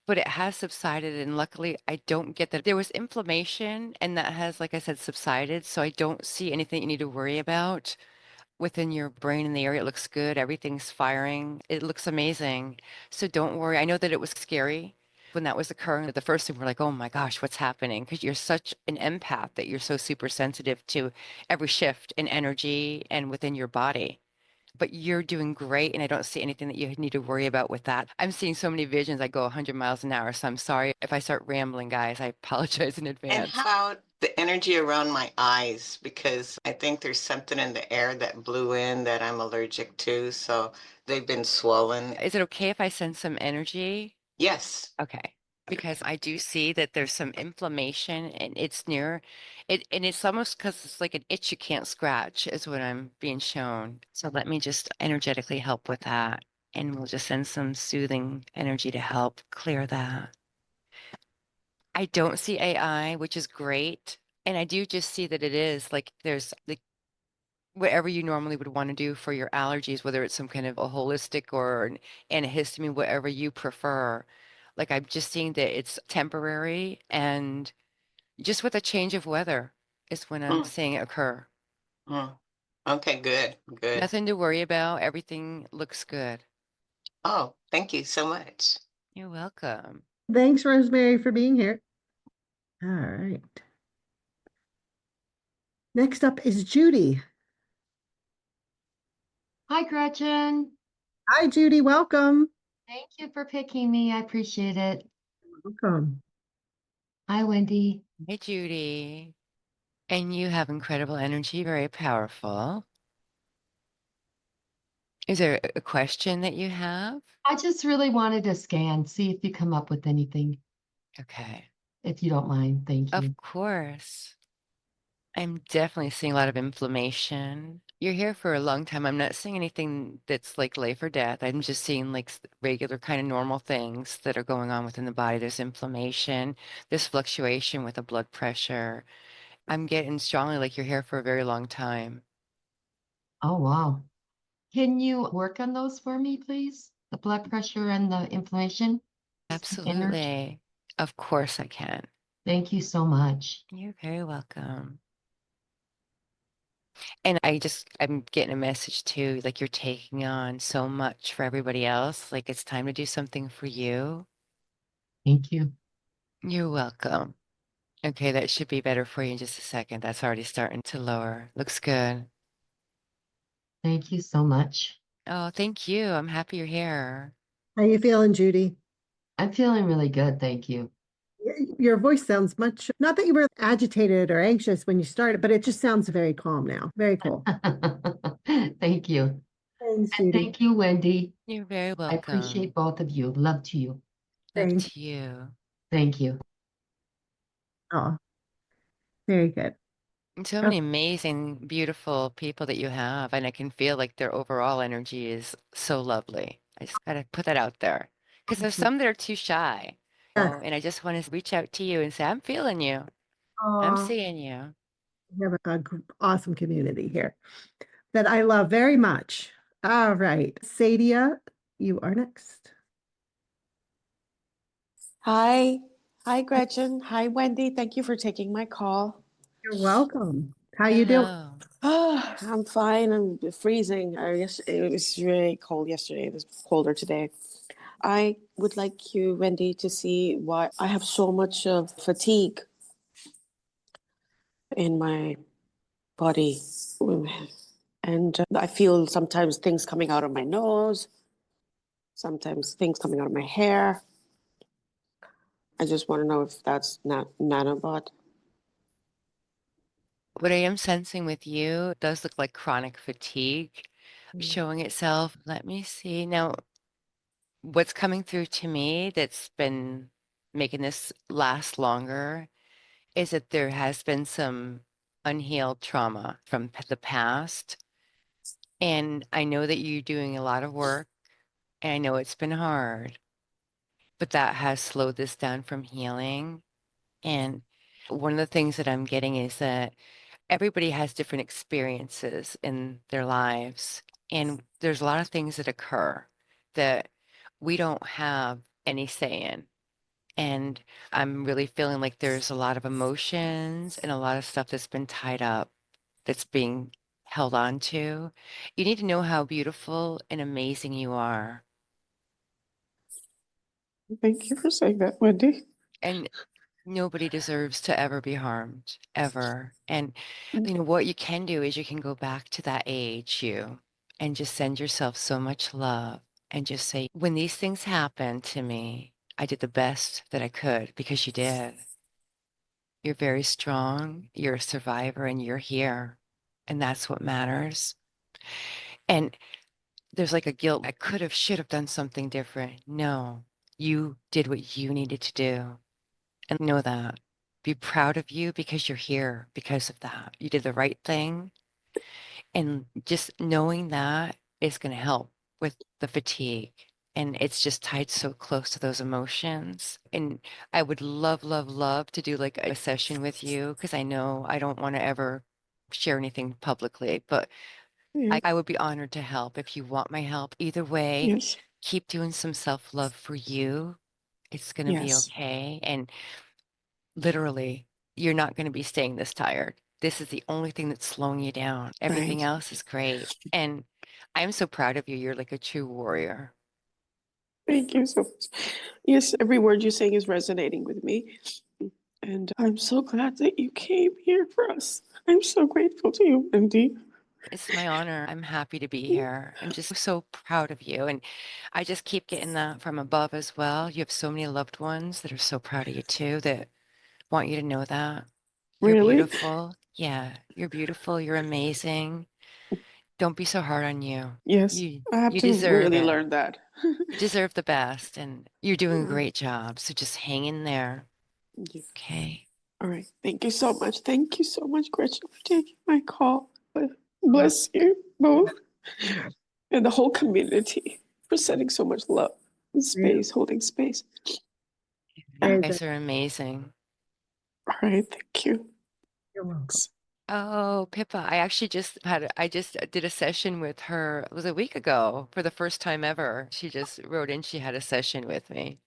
but it has subsided. And luckily, I don't get that. There was inflammation, and that has, like I said, subsided. So I don't see anything you need to worry about within your brain in the area. It looks good. Everything's firing. It looks amazing. So don't worry. I know that it was scary when that was occurring. The first thing we're like, oh my gosh, what's happening? Because you're such an empath that you're so super sensitive to every shift in energy and within your body. But you're doing great, and I don't see anything that you need to worry about with that. I'm seeing so many visions. I go 100 miles an hour, so I'm sorry if I start rambling, guys. I apologize in And advance. how about the energy around my eyes? Because I think there's something in the air that blew in that I'm allergic to. So they've been swollen. Is it okay if I send some energy? Yes. Okay. Because I do see that there's some inflammation and it's near it, and it's almost because it's like an itch you can't scratch, is what I'm being shown. So let me just energetically help with that. And we'll just send some soothing energy to help clear that. I don't see AI, which is great. And I do just see that it is like there's like whatever you normally would want to do for your allergies, whether it's some kind of a holistic or an antihistamine, whatever you prefer. Like I'm just seeing that it's temporary and just with a change of weather is when I'm Mm, seeing it occur. mm. Okay, good, good. Nothing to worry about. Everything looks good. Oh, thank you so much. You're welcome. Thanks, Rosemary, for being here. All right. Next up is Judy. Hi, Gretchen. Hi, Judy. Welcome. Thank you for picking me. I appreciate it. Welcome. Hi, Wendy. Hey, Judy. And you have incredible energy, very powerful. Is there a question that you have? I just really wanted to scan, see if you come up with anything, Okay. if you don't mind. Thank Of you. course. I'm definitely seeing a lot of inflammation. You're here for a long time. I'm not seeing anything that's like life or death. I'm just seeing like regular kind of normal things that are going on within the body. There's inflammation, there's fluctuation with the blood pressure. I'm getting strongly like you're here for a very long time. Oh, wow. Can you work on those for me, please? The blood pressure and the inflammation? Just the energy. Absolutely. Of course I can. Thank you so much. You're very welcome. And I'm getting a message too, like you're taking on so much for everybody else. Like it's time to do something for you. Thank you. You're welcome. Okay, that should be better for you in just a second. That's already starting to lower. Looks good. Thank you so much. Oh, thank you. I'm happy you're here. How you feeling, Judy? I'm feeling really good. Thank you. Your voice sounds much, not that you were agitated or anxious when you started, but it just sounds very calm now. Very cool. Thank you. Thanks, And Judy. thank you, Wendy. You're very I welcome. appreciate both of you. Love to you. Love Thank to you. Thank you. Oh, very good. And so Okay. many amazing, beautiful people that you have, and I can feel like their overall energy is so lovely. I just gotta put that out there because there's some that are too shy. Yes. Oh, and I just want to reach out to you and say, I'm feeling you. I'm seeing you. We have awesome community here that I love very much. All right. Sadia, you are next. Hi. Hi, Gretchen. Hi, Wendy. Thank you for taking my call. You're welcome. How you doing? Hello. Oh, I'm fine. I'm freezing. It was really cold yesterday. It was colder today. I would like you, Wendy, to see why I have so much of fatigue in my body. And I feel sometimes things coming out of my nose, sometimes things coming out of my hair. I just want to know if that's not nanobot. What I am sensing with you does look like chronic fatigue showing itself. Let me see. Now, what's coming through to me that's been making this last longer is that there has been some unhealed trauma from the past. And I know that you're doing a lot of work, and I know it's been hard, but that has slowed this down from healing. And one of the things that I'm getting is that everybody has different experiences in their lives. And there's a lot of things that occur that we don't have any say in. And I'm really feeling like there's a lot of emotions and a lot of stuff that's been tied up that's being held on to. You need to know how beautiful and amazing you are. Thank you for saying that, Wendy. And nobody deserves to ever be harmed, ever. And what you can do is you can go back to that age, and just send yourself so much love and just say, when these things happen to me, I did the best that I could because you did. You're very strong, you're a survivor, and you're here. And that's what matters. And there's like a guilt. I could have, should have done something different. No, you did what you needed to do. And know that. Be proud of you because you're here because of that. You did the right thing. And just knowing that is going to help with the fatigue. And it's just tied so close to those emotions. And I would love, love, love to do like a session with you because I know I don't want to ever share anything publicly, but Yeah. I would be honored to help if you want my help. Either way, Yes. keep doing some self-love for you. It's going to be Yes. okay. And literally, you're not going to be staying this tired. This is the only thing that's slowing you down. Everything Right. else is great. And I'm so proud of you. You're like a true warrior. Thank you so much. Yes, every word you're saying is resonating with me. And I'm so glad that you came here for us. I'm so grateful to you, Wendy. It's my honor. I'm happy to be here. I'm just so proud of you. And I just keep getting that from above as well. You have so many loved ones that are so proud of you too, that want you to know that. You're Really? beautiful. Yeah, you're beautiful. You're amazing. Don't be so hard on you. Yes, You I have you to deserve really it. learn that. You deserve the best, and you're doing a Yeah. great job. So just hang in there. Yeah. Okay. All right. Thank you so much. Thank you so much, Gretchen, for taking my call. Bless you both and the whole community for sending so much love and space, holding space. You Amazing. guys are amazing. All right. Thank you. You're welcome. Oh, Pippa, I just did a session with her. It was a week ago for the first time ever. She just wrote in, she had a session with me.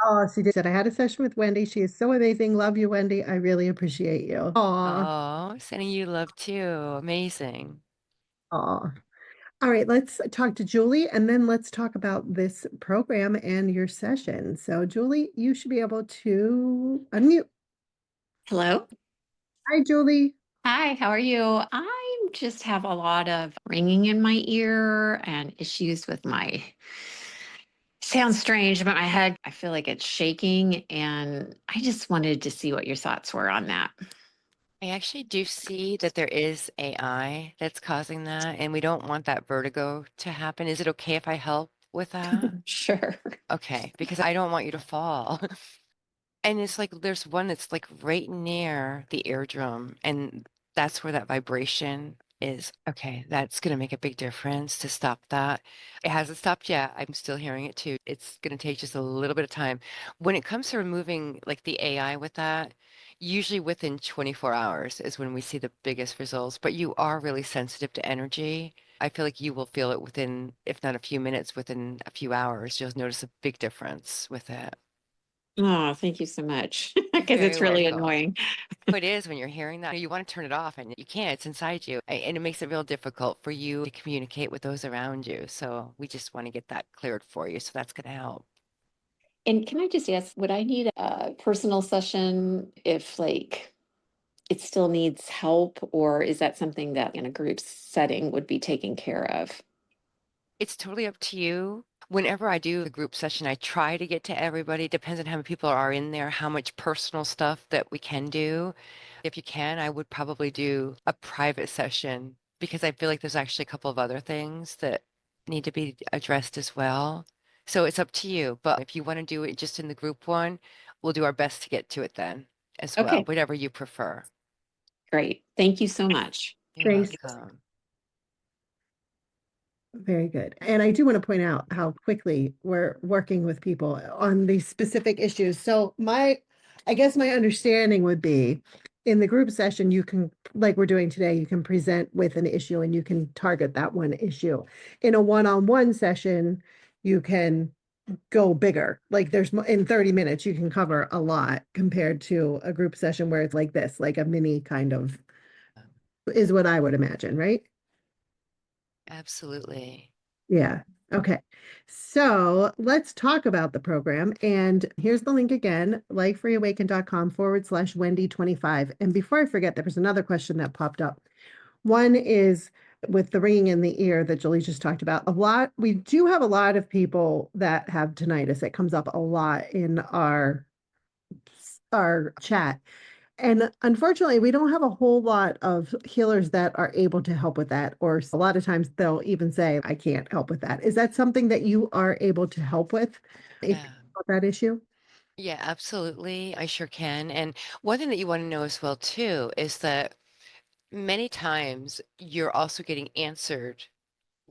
Oh, she did. Said, I had a session with Wendy. She is so amazing. Love you, Wendy. I really appreciate you. Aw. Oh, sending you love too. Amazing. Aw. All right, let's talk to Julie and then let's talk about this program and your session. So, Julie, you should be able to unmute. Hello. Hi, Julie. Hi, how are you? I just have a lot of ringing in my ear and issues with my sounds strange, but my head, I feel like it's shaking. And I just wanted to see what your thoughts were on that. I actually do see that there is AI that's causing that, and we don't want that vertigo to happen. Is it okay if I help with that? Sure. Okay, because I don't want you to fall. And it's like there's one that's like right near the eardrum, and that's where that vibration is. Okay, that's going to make a big difference to stop that. It hasn't stopped yet. I'm still hearing it too. It's going to take just a little bit of time. When it comes to removing like the AI with that, usually within 24 hours is when we see the biggest results, but you are really sensitive to energy. I feel like you will feel it within, if not a few minutes, within a few hours. You'll notice a big difference with it. Oh, thank you so much. You're Because very it's really welcome. annoying. It is when you're hearing that. You want to turn it off and you can't. It's inside you. And it makes it real difficult for you to communicate with those around you. So we just want to get that cleared for you. So that's going to help. And can I just ask, would I need a personal session if like it still needs help, or is that something that in a group setting would be taken care of? It's totally up to you. Whenever I do a group session, I try to get to everybody. Depends on how many people are in there, how much personal stuff that we can do. If you can, I would probably do a private session because I feel like there's actually a couple of other things that need to be addressed as well. So it's up to you. But if you want to do it just in the group one, we'll do our best to get to it then as well, Okay, whatever you prefer. great. Thank you so much. You're Thanks. welcome. Very good. And I do want to point out how quickly we're working with people on these specific issues. So I guess my understanding would be in the group session, you can, like we're doing today, you can present with an issue and you can target that one issue. In a one-on-one session, you can go bigger. Like in 30 minutes, you can cover a lot compared to a group session where it's like this, like a mini kind of is what I would imagine, right? Absolutely. Yeah. Okay. So let's talk about the program. And here's the link again, lifereawaken.com/Wendy25. And before I forget, there was another question that popped up. One is with the ringing in the ear that Julie just talked about. We do have a lot of people that have tinnitus. It comes up a lot in our chat. And unfortunately, we don't have a whole lot of healers that are able to help with that. Or a lot of times they'll even say, I can't help with that. Is that something that you are able to help with if Yeah. that issue? Yeah, absolutely. I sure can. And one thing that you want to know as well too is that many times you're also getting answered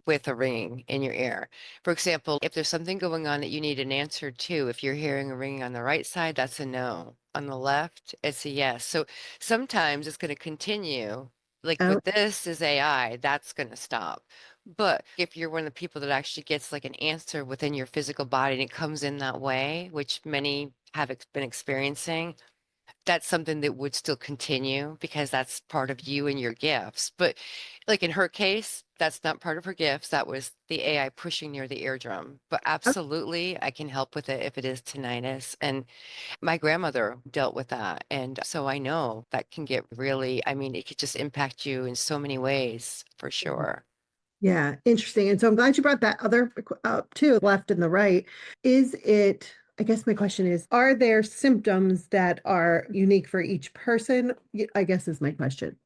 with a ringing in your ear. For example, if there's something going on that you need an answer to, if you're hearing a ringing on the right side, that's a no. On the left, it's a yes. So sometimes it's going to continue. Like Oh, with this is AI, that's going to stop. But if you're one of the people that actually gets like an answer within your physical body and it comes in that way, which many have been experiencing, that's something that would still continue because that's part of you and your gifts. But like in her case, that's not part of her gifts. That was the AI pushing near the eardrum. But absolutely, I can help with it if it is tinnitus. And my grandmother dealt with that. And so I know that can get really, I mean, it could just impact you in so many ways for sure. yeah, interesting. And so I'm glad you brought that other up too, left and the right. I guess my question is, are there symptoms that are unique for each person? I guess is my question.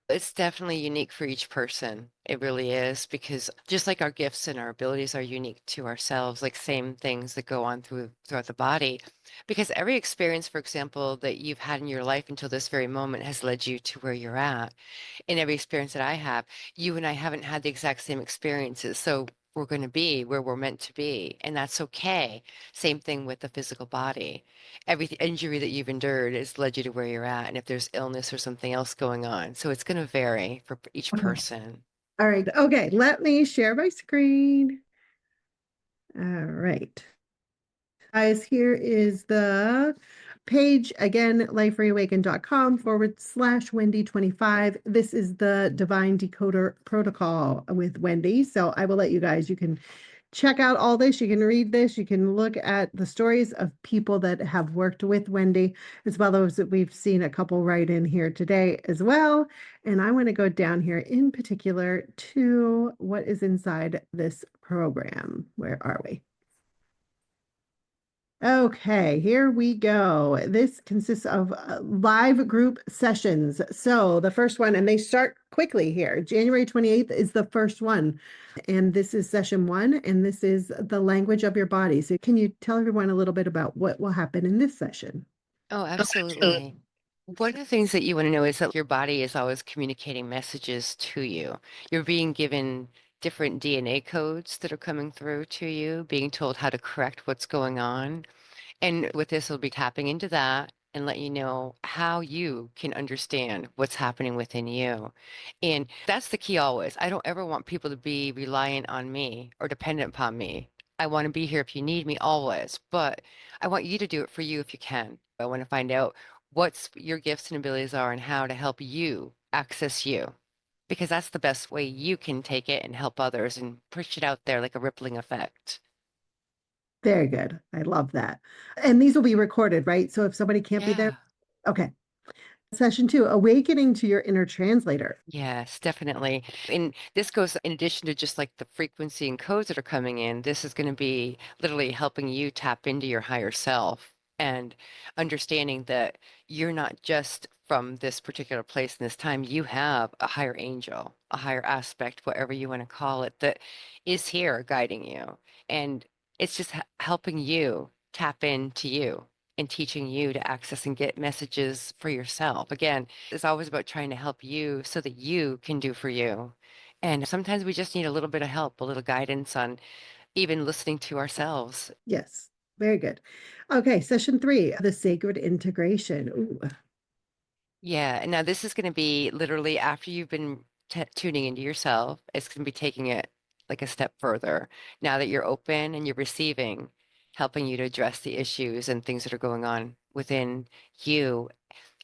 It's definitely unique for each person. It really is because just like our gifts and our abilities are unique to ourselves, like same things that go on throughout the body. Because every experience, for example, that you've had in your life until this very moment has led you to where you're at. In every experience that I have, you and I haven't had the exact same experiences. So we're going to be where we're meant to be, and that's okay. Same thing with the physical body. Every injury that you've endured has led you to where you're at, and if there's illness or something else going on. So it's going to vary for each Okay. person. All right. Okay. Let me share my screen. All right. Guys, here is the page again, lifereawaken.com/Wendy25. This is the Divine Decoder Protocol with Wendy. So I will let you guys, you can check out all this. You can read this. You can look at the stories of people that have worked with Wendy, as well as that we've seen a couple right in here today as well. And I want to go down here in particular to what is inside this program. Where are we? Okay, here we go. This consists of live group sessions. So the first one, and they start quickly here. January 28th is the first one. And this is session 1, and this is the language of your body. So can you tell everyone a little bit about what will happen in this session? Oh, absolutely. One of the things that you want to know is that your body is always communicating messages to you. You're being given different DNA codes that are coming through to you, being told how to correct what's going on. And with this, we'll be tapping into that. and let you know how you can understand what's happening within you. And that's the key always. I don't ever want people to be reliant on me or dependent upon me. I want to be here if you need me always, but I want you to do it for you if you can. I want to find out what's your gifts and abilities are and how to help you access you, because that's the best way you can take it and help others and push it out there like a rippling effect. Very good. I love that. And these will be recorded, right? So if somebody can't be there, Yeah. okay. Session 2, awakening to your inner translator. Yes, definitely. And this goes in addition to just like the frequency and codes that are coming in. This is going to be literally helping you tap into your higher self and understanding that you're not just from this particular place in this time. You have a higher angel, a higher aspect, whatever you want to call it, that is here guiding you. And it's just helping you tap into you and teaching you to access and get messages for yourself. Again, it's always about trying to help you so that you can do for you. And sometimes we just need a little bit of help, a little guidance on even listening to ourselves. Yes, very good. Okay, session 3, the sacred integration. Ooh, Yeah. And now this is going to be literally after you've been tuning into yourself, it's going to be taking it like a step further. Now that you're open and you're receiving, helping you to address the issues and things that are going on within you.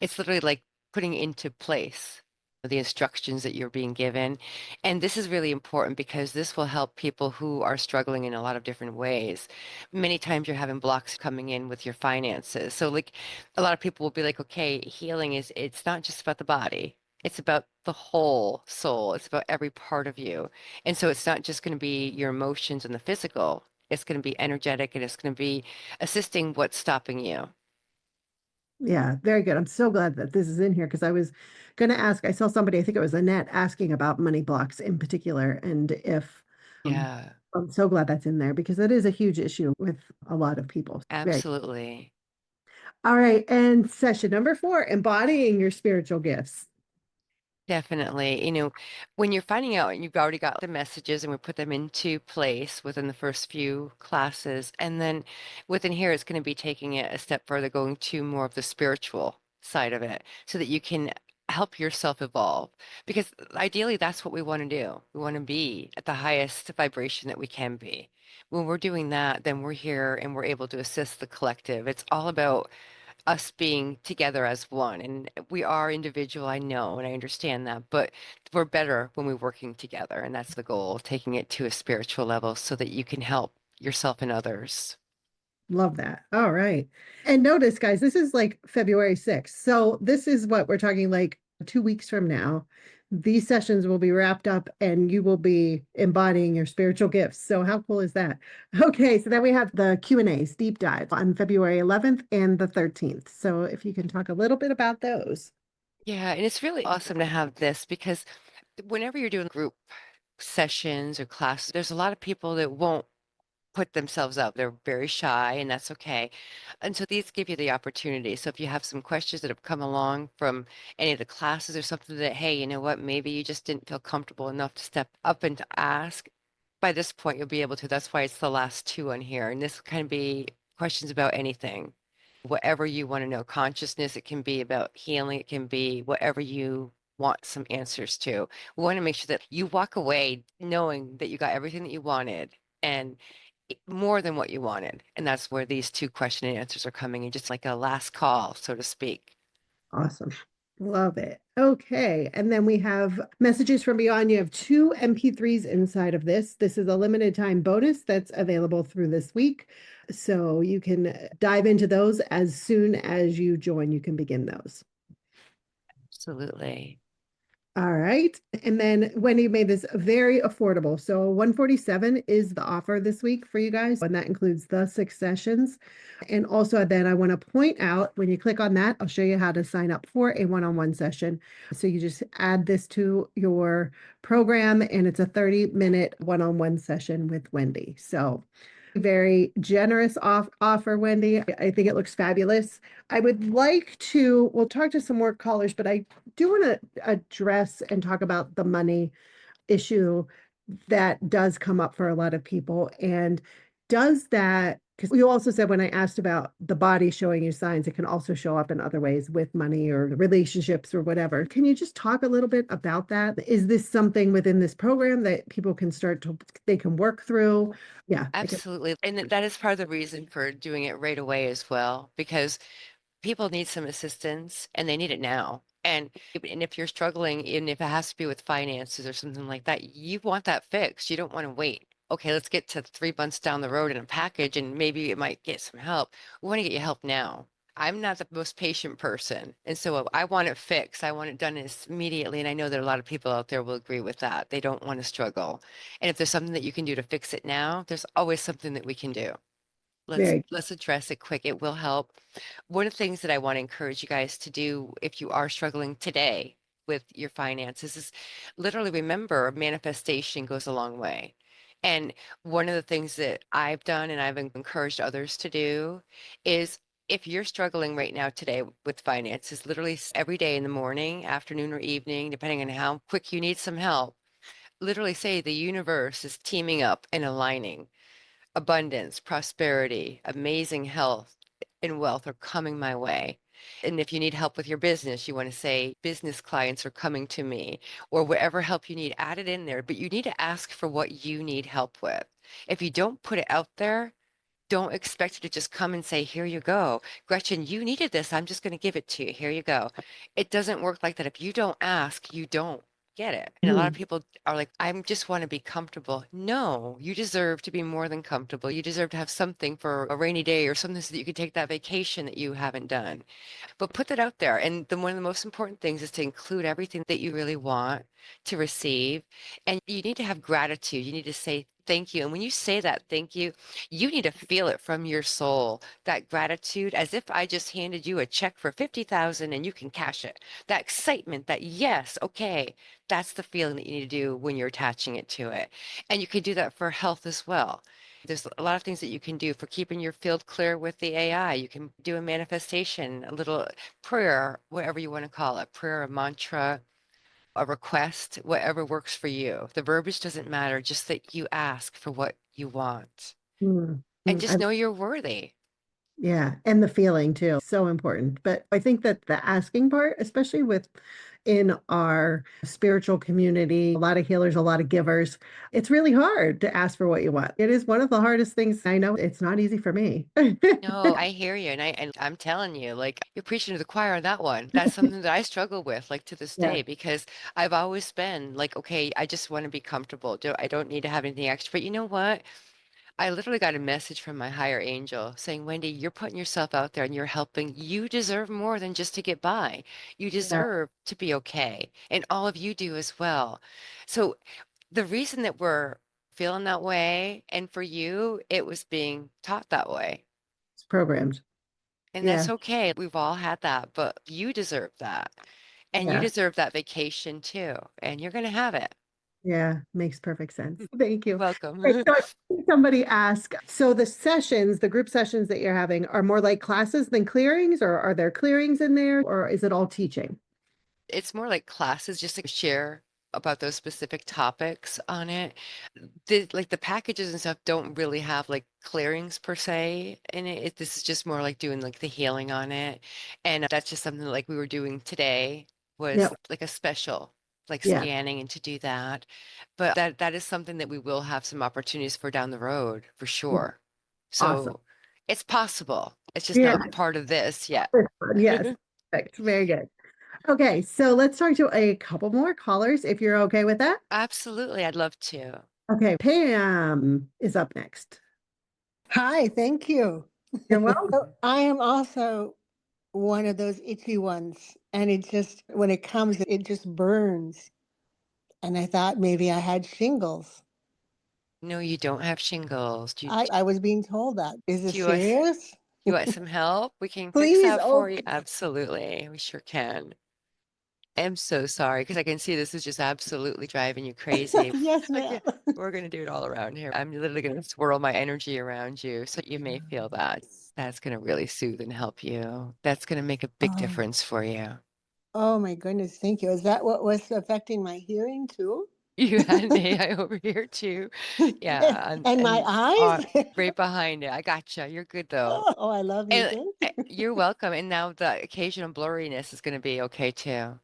It's literally like putting into place the instructions that you're being given. And this is really important because this will help people who are struggling in a lot of different ways. Many times you're having blocks coming in with your finances. So like a lot of people will be like, okay, healing is, it's not just about the body. It's about the whole soul. It's about every part of you. And so it's not just going to be your emotions and the physical. It's going to be energetic and it's going to be assisting what's stopping you. yeah, very good. I'm so glad that this is in here because I was going to ask. I saw somebody, I think it was Annette, asking about money blocks in particular. And if Yeah. I'm so glad that's in there because it is a huge issue with a lot of people. Very Absolutely. all right. And session number 4, embodying your spiritual gifts. Definitely. When you're finding out and you've already got the messages and we put them into place within the first few classes, and then within here, it's going to be taking it a step further, going to more of the spiritual side of it so that you can help yourself evolve. Because ideally, that's what we want to do. We want to be at the highest vibration that we can be. When we're doing that, then we're here and we're able to assist the collective. It's all about us being together as one. And we are individual, I know, and I understand that, but we're better when we're working together. And that's the goal, taking it to a spiritual level so that you can help yourself and others. Love that. All right. And notice, guys, this is like February 6th. So this is what we're talking like 2 weeks from now. These sessions will be wrapped up and you will be embodying your spiritual gifts. So how cool is that? Okay, so then we have the Q&As, deep dive on February 11th and the 13th. So if you can talk a little bit about those. Yeah, and it's really awesome to have this because whenever you're doing group sessions or classes, there's a lot of people that won't put themselves out. They're very shy, and that's okay. And so these give you the opportunity. So if you have some questions that have come along from any of the classes or something that, hey, you know what, maybe you just didn't feel comfortable enough to step up and to ask, by this point you'll be able to. That's why it's the last 2 on here. And this can be questions about anything, whatever you want to know. Consciousness, it can be about healing, it can be whatever you want some answers to. We want to make sure that you walk away knowing that you got everything that you wanted and more than what you wanted. And that's where these 2 question and answers are coming in, just like a last call, so to speak. Awesome. Love it. Okay. And then we have messages from beyond. You have 2 MP3s inside of this. This is a limited time bonus that's available through this week. So you can dive into those as soon as you join. You can begin those. Absolutely. All right. And then Wendy made this very affordable. So 147 is the offer this week for you guys. And that includes the 6 sessions. And also then I want to point out when you click on that, I'll show you how to sign up for a one-on-one session. So you just add this to your program and it's a 30-minute one-on-one session with Wendy. So very generous offer, Wendy. I think it looks fabulous. I would like to, we'll talk to some more callers, but I do want to address and talk about the money issue that does come up for a lot of people. And does that Because you also said when I asked about the body showing you signs, it can also show up in other ways with money or relationships or whatever. Can you just talk a little bit about that? Is this something within this program that people can they can work through? Yeah. Absolutely. And that is part of the reason for doing it right away as well, because people need some assistance and they need it now. And if you're struggling, and if it has to be with finances or something like that, you want that fixed. You don't want to wait. Okay, let's get to 3 months down the road in a package and maybe it might get some help. We want to get you help now. I'm not the most patient person. And so I want it fixed. I want it done immediately. And I know that a lot of people out there will agree with that. They don't want to struggle. And if there's something that you can do to fix it now, there's always something that we can do. Very Let's address it quick. It will help. One of the things that I want to encourage you guys to do if you are struggling today with your finances is literally remember manifestation goes a long way. And one of the things that I've done and I've encouraged others to do is if you're struggling right now today with finances, literally every day in the morning, afternoon, or evening, depending on how quick you need some help, literally say the universe is teaming up and aligning. Abundance, prosperity, amazing health, and wealth are coming my way. And if you need help with your business, you want to say business clients are coming to me, or whatever help you need, add it in there. But you need to ask for what you need help with. If you don't put it out there, don't expect it to just come and say, here you go. Gretchen, you needed this. I'm just going to give it to you. Here you go. It doesn't work like that. If you don't ask, you don't get it. And a lot of people are like, I just want to be comfortable. No, you deserve to be more than comfortable. You deserve to have something for a rainy day or something so that you can take that vacation that you haven't done. But put that out there. And then one of the most important things is to include everything that you really want to receive. And you need to have gratitude. You need to say thank you. And when you say that thank you, you need to feel it from your soul, that gratitude, as if I just handed you a check for 50,000 and you can cash it. That excitement, that yes, okay, that's the feeling that you need to do when you're attaching it to it. And you can do that for health as well. There's a lot of things that you can do for keeping your field clear with the AI. You can do a manifestation, a little prayer, whatever you want to call it, prayer, a mantra, a request, whatever works for you. The verbiage doesn't matter, just that you ask for what you want Mm, and mm, just know you're worthy. yeah, and the feeling too, so important. But I think that the asking part, especially in our spiritual community, a lot of healers, a lot of givers, it's really hard to ask for what you want. It is one of the hardest things. I know it's not easy for me. No, I hear you. And I'm telling you, like you're preaching to the choir on that one. That's something that I struggle with, like to this Yeah. day, because I've always been like, okay, I just want to be comfortable. I don't need to have anything extra. But you know what? I literally got a message from my higher angel saying, Wendy, you're putting yourself out there and you're helping. You deserve more than just to get by. You Yeah. deserve to be okay. And all of you do as well. So the reason that we're feeling that way, and for you, it was being taught that way. It's programmed. And Yeah. that's okay. We've all had that, but you deserve that. And you Yeah. deserve that vacation too. And you're going to have it. Yeah. Makes perfect sense. Thank You're you. Right, welcome. so I think somebody asked, so the group sessions that you're having are more like classes than clearings, or are there clearings in there, or is it all teaching? It's more like classes just to share about those specific topics on it. Like the packages and stuff don't really have like clearings per se in it. This is just more like doing like the healing on it. And that's just something like we were doing today was Yeah. like a special, like Yeah. scanning and to do that. But that is something that we will have some opportunities for down the road for Yeah. sure. Awesome. So it's possible. It's just Yeah. not part of this yet. Yes. Perfect. Very good. Okay. So let's talk to a couple more callers if you're okay with that. Absolutely. I'd love to. Okay. Pam is up next. Hi, thank you. You're welcome. So I am also one of those itchy ones, and it just, when it comes, it just burns. And I thought maybe I had shingles. No, you don't have shingles. I was being told that. Is it Do you want, serious? you want some help? We can fix Please, that oh, for you. Absolutely. We sure can. I'm so sorry because I can see this is just absolutely driving you crazy. yes, Okay, ma'am. we're going to do it all around here. I'm literally going to swirl my energy around you so you may feel that. That's going to really soothe and help you. That's going to make a big Oh, difference for you. oh my goodness, thank you. Is that what was affecting my hearing too? You had an AI over here too. Yeah, And my eyes? right behind it. I gotcha. You're good though. Oh, I love you. And Thank you. you're welcome. And now the occasional blurriness is going to be okay too.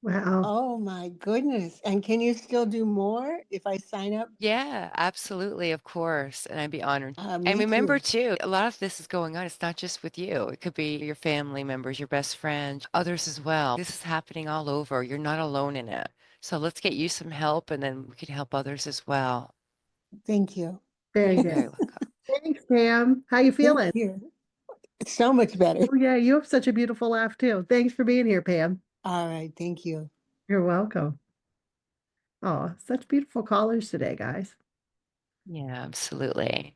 Wow. Oh my goodness. And can you still do more if I sign up? Yeah, absolutely, of course. And I'd be honored. And Me remember too. too, a lot of this is going on. It's not just with you. It could be your family members, your best friend, others as well. This is happening all over. You're not alone in it. So let's get you some help and then we can help others as well. Thank you. Very You're good. very welcome. Thanks, Pam. How you feeling? Thank you. So much better. Oh, yeah, you have such a beautiful laugh too. Thanks for being here, Pam. All right. Thank you. You're welcome. Oh, such beautiful callers today, guys. Yeah, absolutely.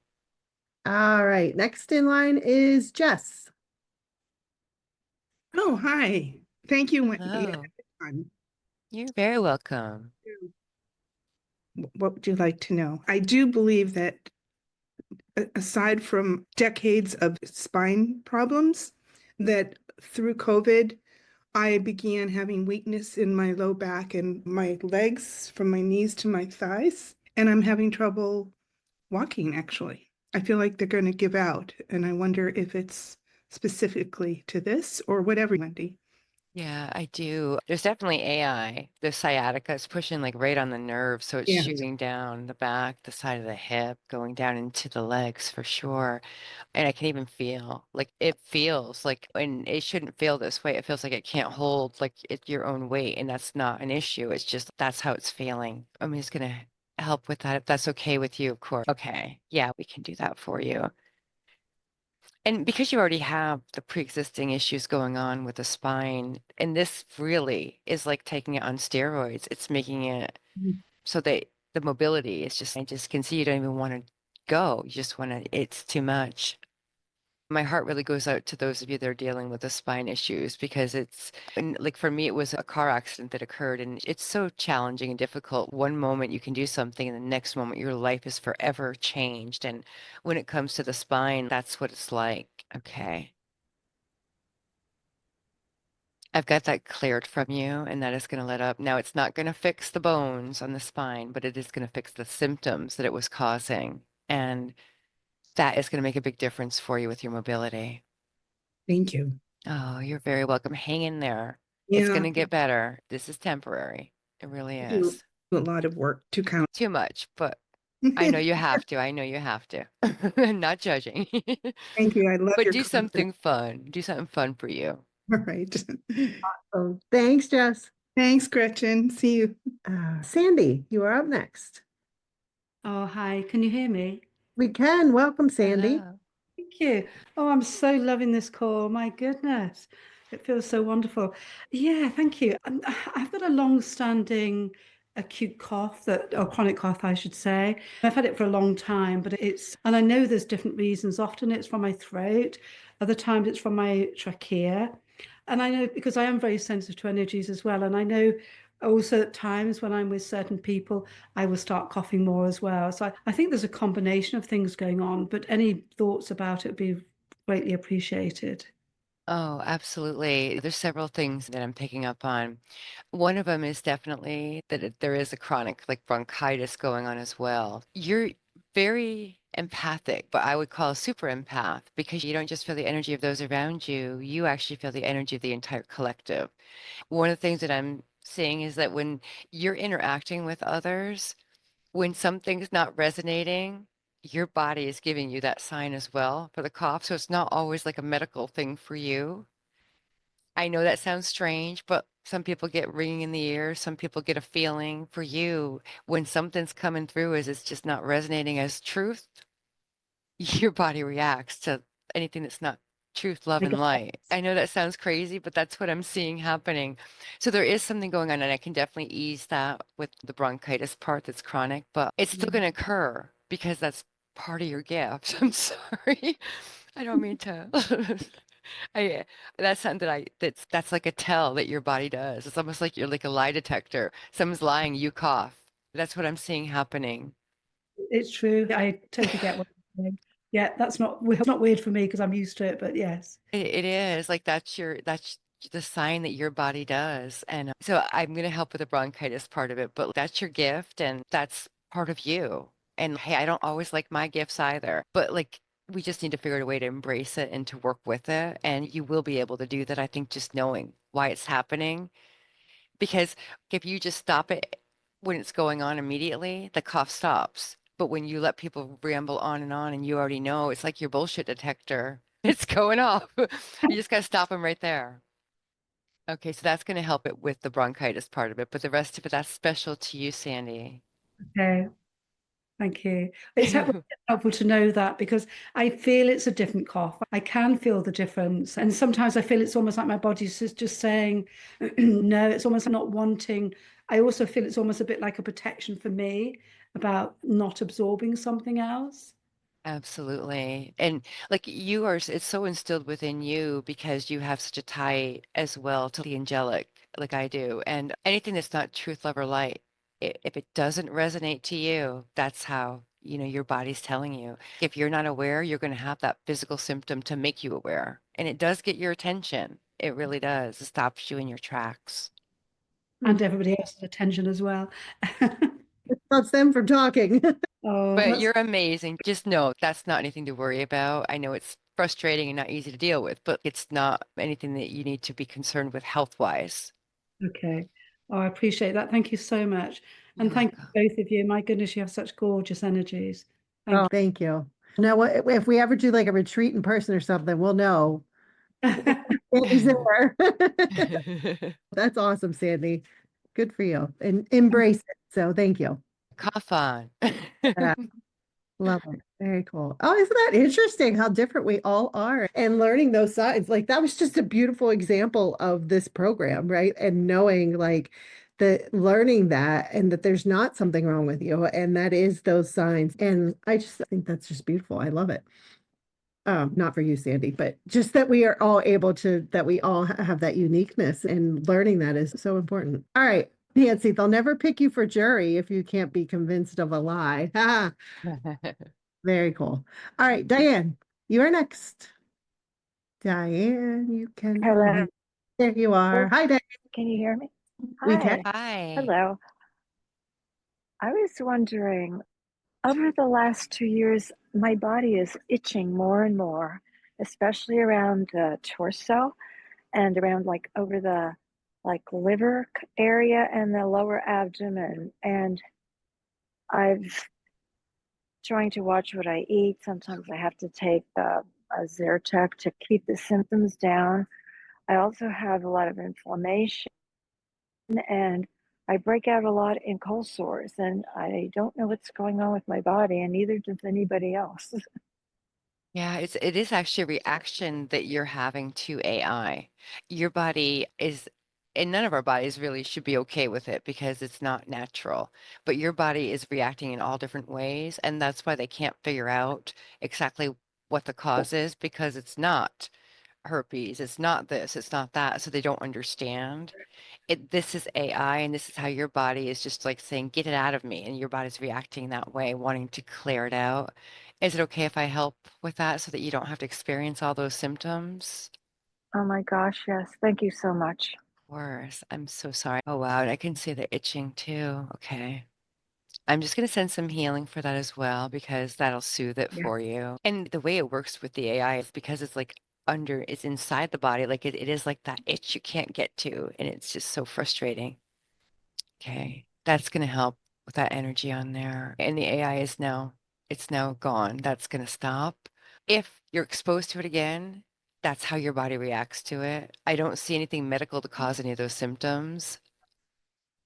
All right. Next in line is Jess. Oh, hi. Thank you, Wendy. Hello. You're very welcome. What would you like to know? I do believe that aside from decades of spine problems, that through COVID, I began having weakness in my low back and my legs from my knees to my thighs, and I'm having trouble walking, actually. I feel like they're going to give out, and I wonder if it's specifically to this or whatever, Wendy. Yeah, I do. There's definitely AI. The sciatica is pushing like right on the nerve. So it's Yes. shooting down the back, the side of the hip, going down into the legs for sure. And I can even feel like it feels like, and it shouldn't feel this way. It feels like it can't hold like it's your own weight. And that's not an issue. It's just that's how it's feeling. I'm just going to help with that if that's okay with you, of course. Okay. Yeah, we can do that for you. And because you already have the pre-existing issues going on with the spine, and this really is like taking it on steroids. It's making it so that the mobility is just, I just can see you don't even want to go. You just want to, it's too much. My heart really goes out to those of you that are dealing with the spine issues because it's and like for me, it was a car accident that occurred and it's so challenging and difficult. One moment you can do something and the next moment your life is forever changed. And when it comes to the spine, that's what it's like. Okay. I've got that cleared from you and that is going to let up. Now it's not going to fix the bones on the spine, but it is going to fix the symptoms that it was causing. And that is going to make a big difference for you with your mobility. Thank you. Oh, you're very welcome. Hang in there. It's going to get better. This is temporary. It really is. A lot of work to count. Too much, but I know you have to. I know you have to. I'm not judging. Thank you. I love But your do confidence. something fun. Do something fun for you. All right. So thanks, Jess. Thanks, Gretchen. See you. Sandy, you are up next. Oh, hi. Can you hear me? We can. Welcome, Sandy. Hello. Thank you. Oh, I'm so loving this call. My goodness. It feels so wonderful. Yeah, thank you. I've got a long-standing acute cough or chronic cough, I should say. I've had it for a long time, but and I know there's different reasons. Often it's from my throat. Other times it's from my trachea. And I know because I am very sensitive to energies as well. And I know also at times when I'm with certain people, I will start coughing more as well. So I think there's a combination of things going on, but any thoughts about it would be greatly appreciated. Oh, absolutely. There's several things that I'm picking up on. One of them is definitely that there is a chronic like bronchitis going on as well. You're very empathic, but I would call super empath because you don't just feel the energy of those around you, you actually feel the energy of the entire collective. One of the things that I'm seeing is that when you're interacting with others, when something's not resonating, your body is giving you that sign as well for the cough. So it's not always like a medical thing for you. I know that sounds strange, but some people get ringing in the ears. Some people get a feeling for you when something's coming through as it's just not resonating as truth. Your body reacts to anything that's not truth, love, and light. I know that sounds crazy, but that's what I'm seeing happening. So there is something going on, and I can definitely ease that with the bronchitis part that's chronic, but it's still going to occur because that's part of your gift. I'm sorry. I don't mean to. I that's something that's like a tell that your body does. It's almost like you're like a lie detector. Someone's lying, you cough. That's what I'm seeing happening. It's true. I totally get what you're saying. Yeah, that's not weird for me because I'm used to it, but yes. It is like that's the sign that your body does. And so I'm going to help with the bronchitis part of it, but that's your gift and that's part of you. And hey, I don't always like my gifts either, but like we just need to figure out a way to embrace it and to work with it. And you will be able to do that. I think just knowing why it's happening, because if you just stop it when it's going on immediately, the cough stops. But when you let people ramble on and you already know, it's like your bullshit detector. It's going off. You just got to stop them right there. Okay, so that's going to help it with the bronchitis part of it, but the rest of it, that's special to you, Sandy. Okay. Thank you. It's helpful to know that because I feel it's a different cough. I can feel the difference. And sometimes I feel it's almost like my body's just saying, no, it's almost not wanting. I also feel it's almost a bit like a protection for me about not absorbing something else. Absolutely. And like you are, it's so instilled within you because you have such a tie as well to the angelic, like I do. And anything that's not truth, love, or light, if it doesn't resonate to you, that's how, your body's telling you. If you're not aware, you're going to have that physical symptom to make you aware. And it does get your attention. It really does. It stops you in your tracks. And everybody else's attention as well. It stops them from talking. Oh, But you're amazing. Just know that's not anything to worry about. I know it's frustrating and not easy to deal with, but it's not anything that you need to be concerned with health-wise. okay. Oh, I appreciate that. Thank you so much. You're And thank welcome. you both of you. My goodness, you have such gorgeous energies. Thank Oh, thank you. Now, if we ever do like a retreat in person or something, we'll know. Sandy's there. That's awesome, Sandy. Good for you. And embrace it. So thank you. Cough on. Yeah, love it. Very cool. Oh, isn't that interesting how different we all are and learning those signs? Like that was just a beautiful example of this program, right? And knowing like the learning that and that there's not something wrong with you and that is those signs. And I just think that's just beautiful. I love it. Not for you, Sandy, but just that we are all able to, that we all have that uniqueness and learning that is so important. All right, Nancy, they'll never pick you for jury if you can't be convinced of a lie. Ha, very cool. All right, Diane, you are next. Diane, you can. Hello. There you are. Hi, Diane. Can you hear me? We can. Hi. Hi. Hello. I was wondering, over the last 2 years, my body is itching more and more, especially around the torso and around like over the liver area and the lower abdomen. And I've trying to watch what I eat. Sometimes I have to take a Zyrtec to keep the symptoms down. I also have a lot of inflammation and I break out a lot in cold sores, and I don't know what's going on with my body, and neither does anybody else. Yeah, it is actually a reaction that you're having to AI. Your body is, and none of our bodies really should be okay with it because it's not natural. But your body is reacting in all different ways, and that's why they can't figure out exactly what the cause is because it's not herpes, it's not this, it's not that, so they don't understand. This is AI, and this is how your body is just like saying, get it out of me. And your body's reacting that way, wanting to clear it out. Is it okay if I help with that so that you don't have to experience all those symptoms? Oh my gosh, yes. Thank you so much. Of course. I'm so sorry. Oh, wow. And I can see the itching too. Okay. I'm just going to send some healing for that as well because that'll soothe it Yeah. for you. And the way it works with the AI is because it's like it's inside the body, like it is like that itch you can't get to. And it's just so frustrating. Okay, that's going to help with that energy on there. And the AI it's now gone. That's going to stop. If you're exposed to it again, that's how your body reacts to it. I don't see anything medical to cause any of those symptoms.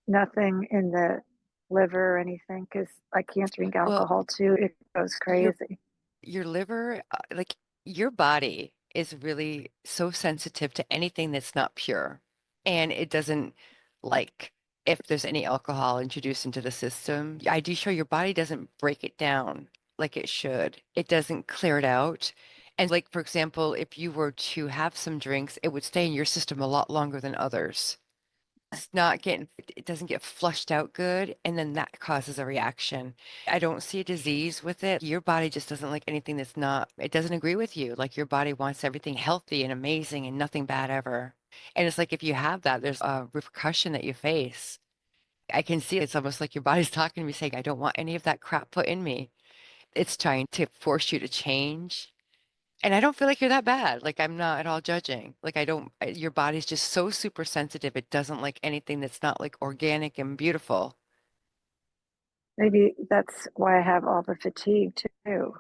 Nothing in the liver or anything, because I can't drink Well, alcohol too. It goes your crazy. your liver, like your body is really so sensitive to anything that's not pure. And it doesn't like if there's any alcohol introduced into the system. I do show your body doesn't break it down like it should. It doesn't clear it out. And like, for example, if you were to have some drinks, it would stay in your system a lot longer than others. It doesn't get flushed out good, and then that causes a reaction. I don't see a disease with it. Your body just doesn't like anything it doesn't agree with you. Like your body wants everything healthy and amazing and nothing bad ever. And it's like if you have that, there's a repercussion that you face. I can see it's almost like your body's talking to me saying, I don't want any of that crap put in me. It's trying to force you to change. And I don't feel like you're that bad. Like I'm not at all judging. Like your body's just so super sensitive. It doesn't like anything that's not like organic and beautiful. Maybe that's why I have all the fatigue too.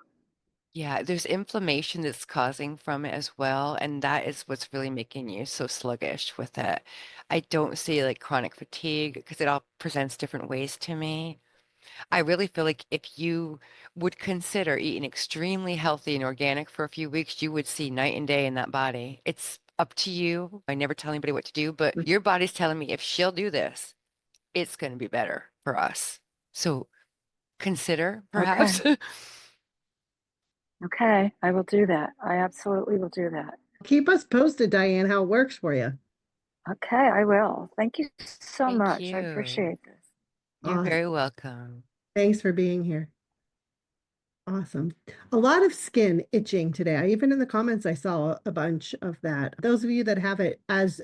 Yeah, there's inflammation that's causing from it as well, and that is what's really making you so sluggish with it. I don't see like chronic fatigue because it all presents different ways to me. I really feel like if you would consider eating extremely healthy and organic for a few weeks, you would see night and day in that body. It's up to you. I never tell anybody what to do, but your body's telling me if she'll do this, it's going to be better for us. So consider Okay. perhaps. Okay. I will do that. I absolutely will do that. Keep us posted, Diane, how it works for you. Okay. I will. Thank you so Thank much. I you. appreciate this. You're Awesome. very welcome. Thanks for being here. Awesome. A lot of skin itching today. Even in the comments, I saw a bunch of that. Those of you that have it, as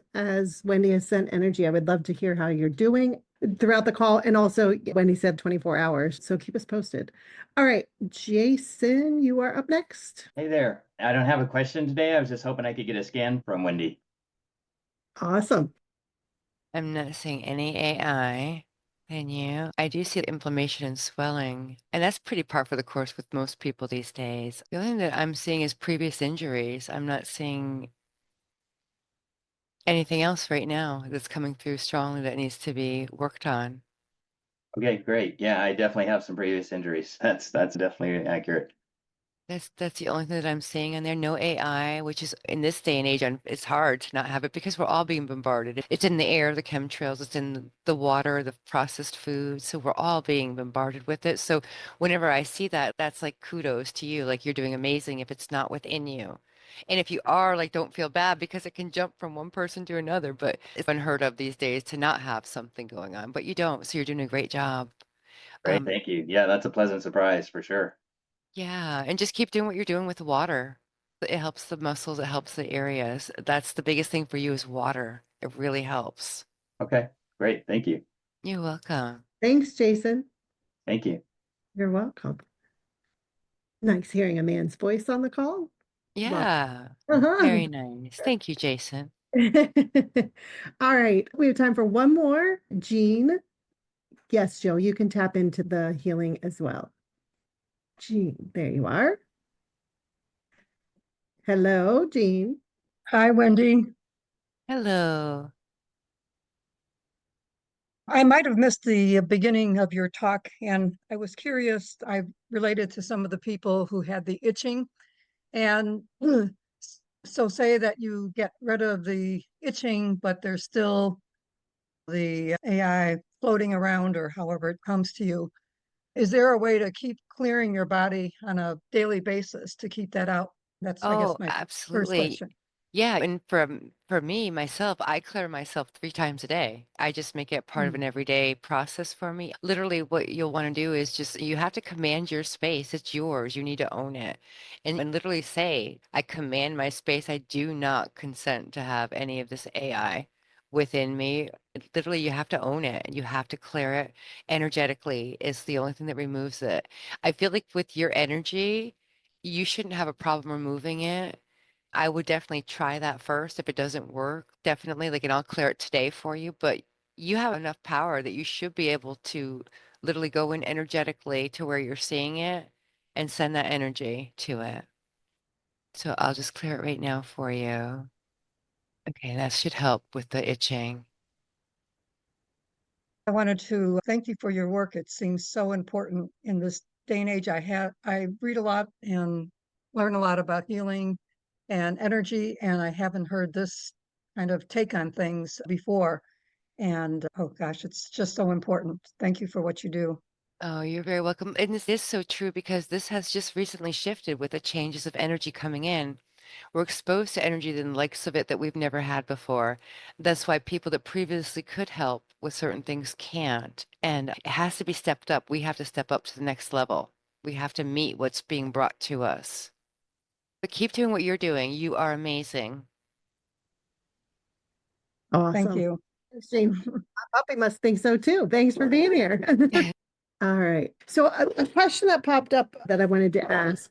Wendy has sent energy, I would love to hear how you're doing throughout the call. And also, Wendy said 24 hours. So keep us posted. All right, Jason, you are up next. Hey there. I don't have a question today. I was just hoping I could get a scan from Wendy. Awesome. I'm not seeing any AI. Can you? I do see inflammation and swelling, and that's pretty par for the course with most people these days. The only thing that I'm seeing is previous injuries. I'm not seeing anything else right now that's coming through strongly that needs to be worked on. Okay, great. Yeah, I definitely have some previous injuries. That's definitely accurate. That's the only thing that I'm seeing on there. No AI, which is in this day and age, it's hard to not have it because we're all being bombarded. It's in the air, the chemtrails, it's in the water, the processed food. So we're all being bombarded with it. So whenever I see that, that's like kudos to you. Like you're doing amazing if it's not within you. And if you are, like, don't feel bad because it can jump from one person to another. But it's unheard of these days to not have something going on, but you don't. So you're doing a great job. Great, thank you. Yeah, that's a pleasant surprise for sure. Yeah, and just keep doing what you're doing with the water. It helps the muscles, it helps the areas. That's the biggest thing for you is water. It really helps. Okay, great. Thank you. You're welcome. Thanks, Jason. Thank you. You're welcome. Nice hearing a man's voice on the call. Yeah, Uh-huh. very nice. Thank you, Jason. All right, we have time for one more. Jean. Yes, Joe, you can tap into the healing as well. Jean, there you are. Hello, Jean. Hi, Wendy. Hello. I might have missed the beginning of your talk, and I was curious. I related to some of the people who had the itching, and so say that you get rid of the itching, but there's still the AI floating around or however it comes to you. Is there a way to keep clearing your body on a daily basis to keep that out? That's, I guess, Oh, my first absolutely. question. Yeah, and for me, myself, I clear myself 3 times a day. I just make it part of an everyday process for me. Literally, what you'll want to do is just you have to command your space. It's yours. You need to own it. And literally say, I command my space. I do not consent to have any of this AI within me. Literally, you have to own it and you have to clear it energetically is the only thing that removes it. I feel like with your energy, you shouldn't have a problem removing it. I would definitely try that first. If it doesn't work, definitely like, and I'll clear it today for you, but you have enough power that you should be able to literally go in energetically to where you're seeing it and send that energy to it. So I'll just clear it right now for you. Okay, that should help with the itching. I wanted to thank you for your work. It seems so important in this day and age. I read a lot and learn a lot about healing and energy, and I haven't heard this kind of take on things before. And oh gosh, it's just so important. Thank you for what you do. Oh, you're very welcome. And this is so true because this has just recently shifted with the changes of energy coming in. We're exposed to energy and the likes of it that we've never had before. That's why people that previously could help with certain things can't. And it has to be stepped up. We have to step up to the next level. We have to meet what's being brought to us. But keep doing what you're doing. You are amazing. Awesome. Thank you. Interesting. My puppy must think so too. Thanks for being here. All right. So a question that popped up that I wanted to ask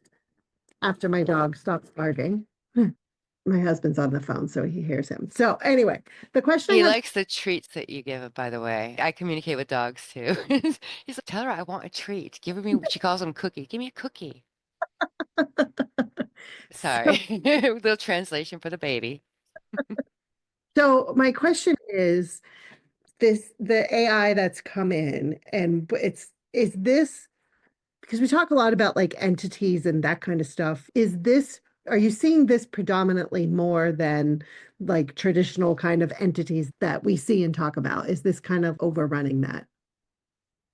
after my dog stopped barking. My husband's on the phone, so he hears him. So anyway, the question I He have, likes the treats that you give him, by the way. I communicate with dogs too. He's like, tell her I want a treat. Give me, she calls him cookie. Give me a cookie. Sorry. Little translation for the baby. so my question is the AI that's come in and is this, because we talk a lot about like entities and that kind of stuff. Are you seeing this predominantly more than like traditional kind of entities that we see and talk about? Is this kind of overrunning that?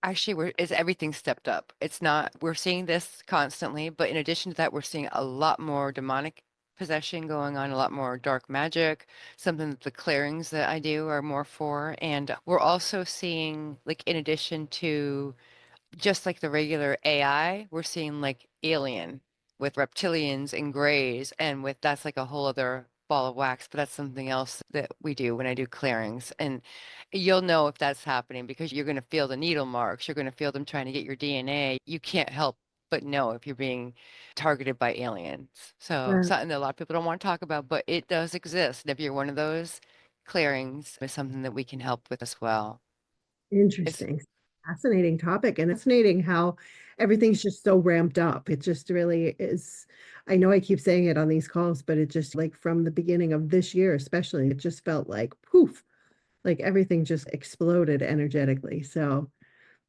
Actually, is everything stepped up. It's not, we're seeing this constantly, but in addition to that, we're seeing a lot more demonic possession going on, a lot more dark magic, something that the clearings that I do are more for. And we're also seeing, like, in addition to just like the regular AI, we're seeing like alien with reptilians and grays, and with that's like a whole other ball of wax, but that's something else that we do when I do clearings. And you'll know if that's happening because you're going to feel the needle marks, you're going to feel them trying to get your DNA. You can't help but know if you're being targeted by aliens. So Right. something that a lot of people don't want to talk about, but it does exist. And if you're one of those, clearings is something that we can help with as well. It's Interesting. Fascinating topic. And it's fascinating how everything's just so ramped up. It just really is. I know I keep saying it on these calls, but it just like from the beginning of this year, especially, it just felt like poof, like everything just exploded energetically. So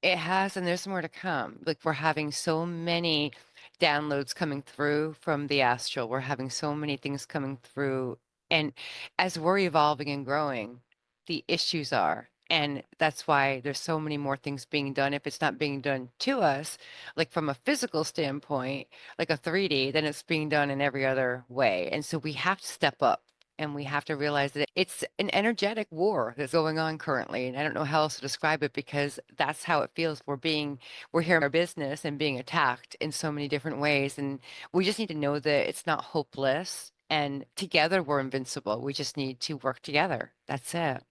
It has, and there's more to come. Like we're having so many downloads coming through from the astral. We're having so many things coming through. And as we're evolving and growing, the issues are. And that's why there's so many more things being done. If it's not being done to us, like from a physical standpoint, like a 3D, then it's being done in every other way. And so we have to step up. And we have to realize that it's an energetic war that's going on currently. And I don't know how else to describe it because that's how it feels. We're here in our business and being attacked in so many different ways. And we just need to know that it's not hopeless. And together we're invincible. We just need to work together. That's it.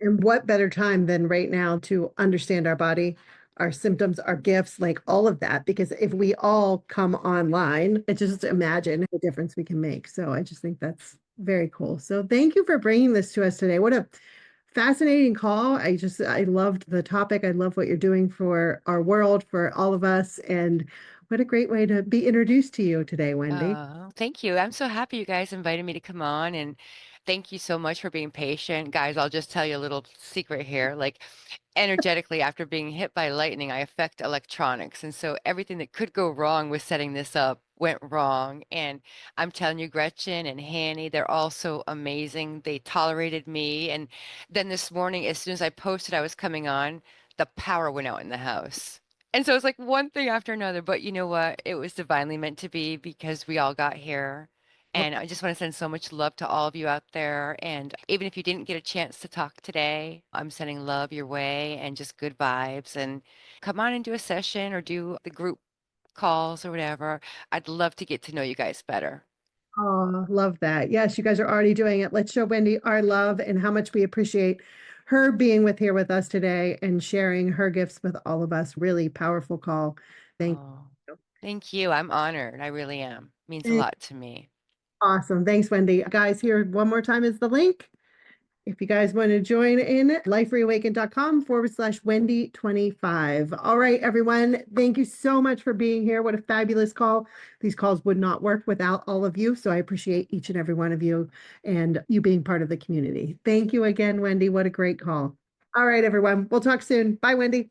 and what better time than right now to understand our body, our symptoms, our gifts, like all of that? Because if we all come online, just imagine the difference we can make. So I just think that's very cool. So thank you for bringing this to us today. What a fascinating call. I loved the topic. I love what you're doing for our world, for all of us. And what a great way to be introduced to you today, Wendy. Oh, thank you. I'm so happy you guys invited me to come on, and thank you so much for being patient. Guys, I'll just tell you a little secret here. Like energetically, after being hit by lightning, I affect electronics. And so everything that could go wrong with setting this up went wrong. And I'm telling you, Gretchen and Hanny, they're all so amazing. They tolerated me. And then this morning, as soon as I posted I was coming on, the power went out in the house. And so it's like one thing after another, but you know what? It was divinely meant to be because we all got here. And I just want to send so much love to all of you out there. And even if you didn't get a chance to talk today, I'm sending love your way and just good vibes. And come on and do a session or do the group calls or whatever. I'd love to get to know you guys better. Oh, love that. Yes, you guys are already doing it. Let's show Wendy our love and how much we appreciate her being here with us today and sharing her gifts with all of us. Really powerful call. Thank Oh, thank you. I'm honored. I really am. Means a you. lot to me. Awesome. Thanks, Wendy. Guys, here one more time is the link. If you guys want to join in, lifereawakened.com/Wendy25. All right, everyone. Thank you so much for being here. What a fabulous call. These calls would not work without all of you. So I appreciate each and every one of you and you being part of the community. Thank you again, Wendy. What a great call. All right, everyone. We'll talk soon. Bye, Wendy.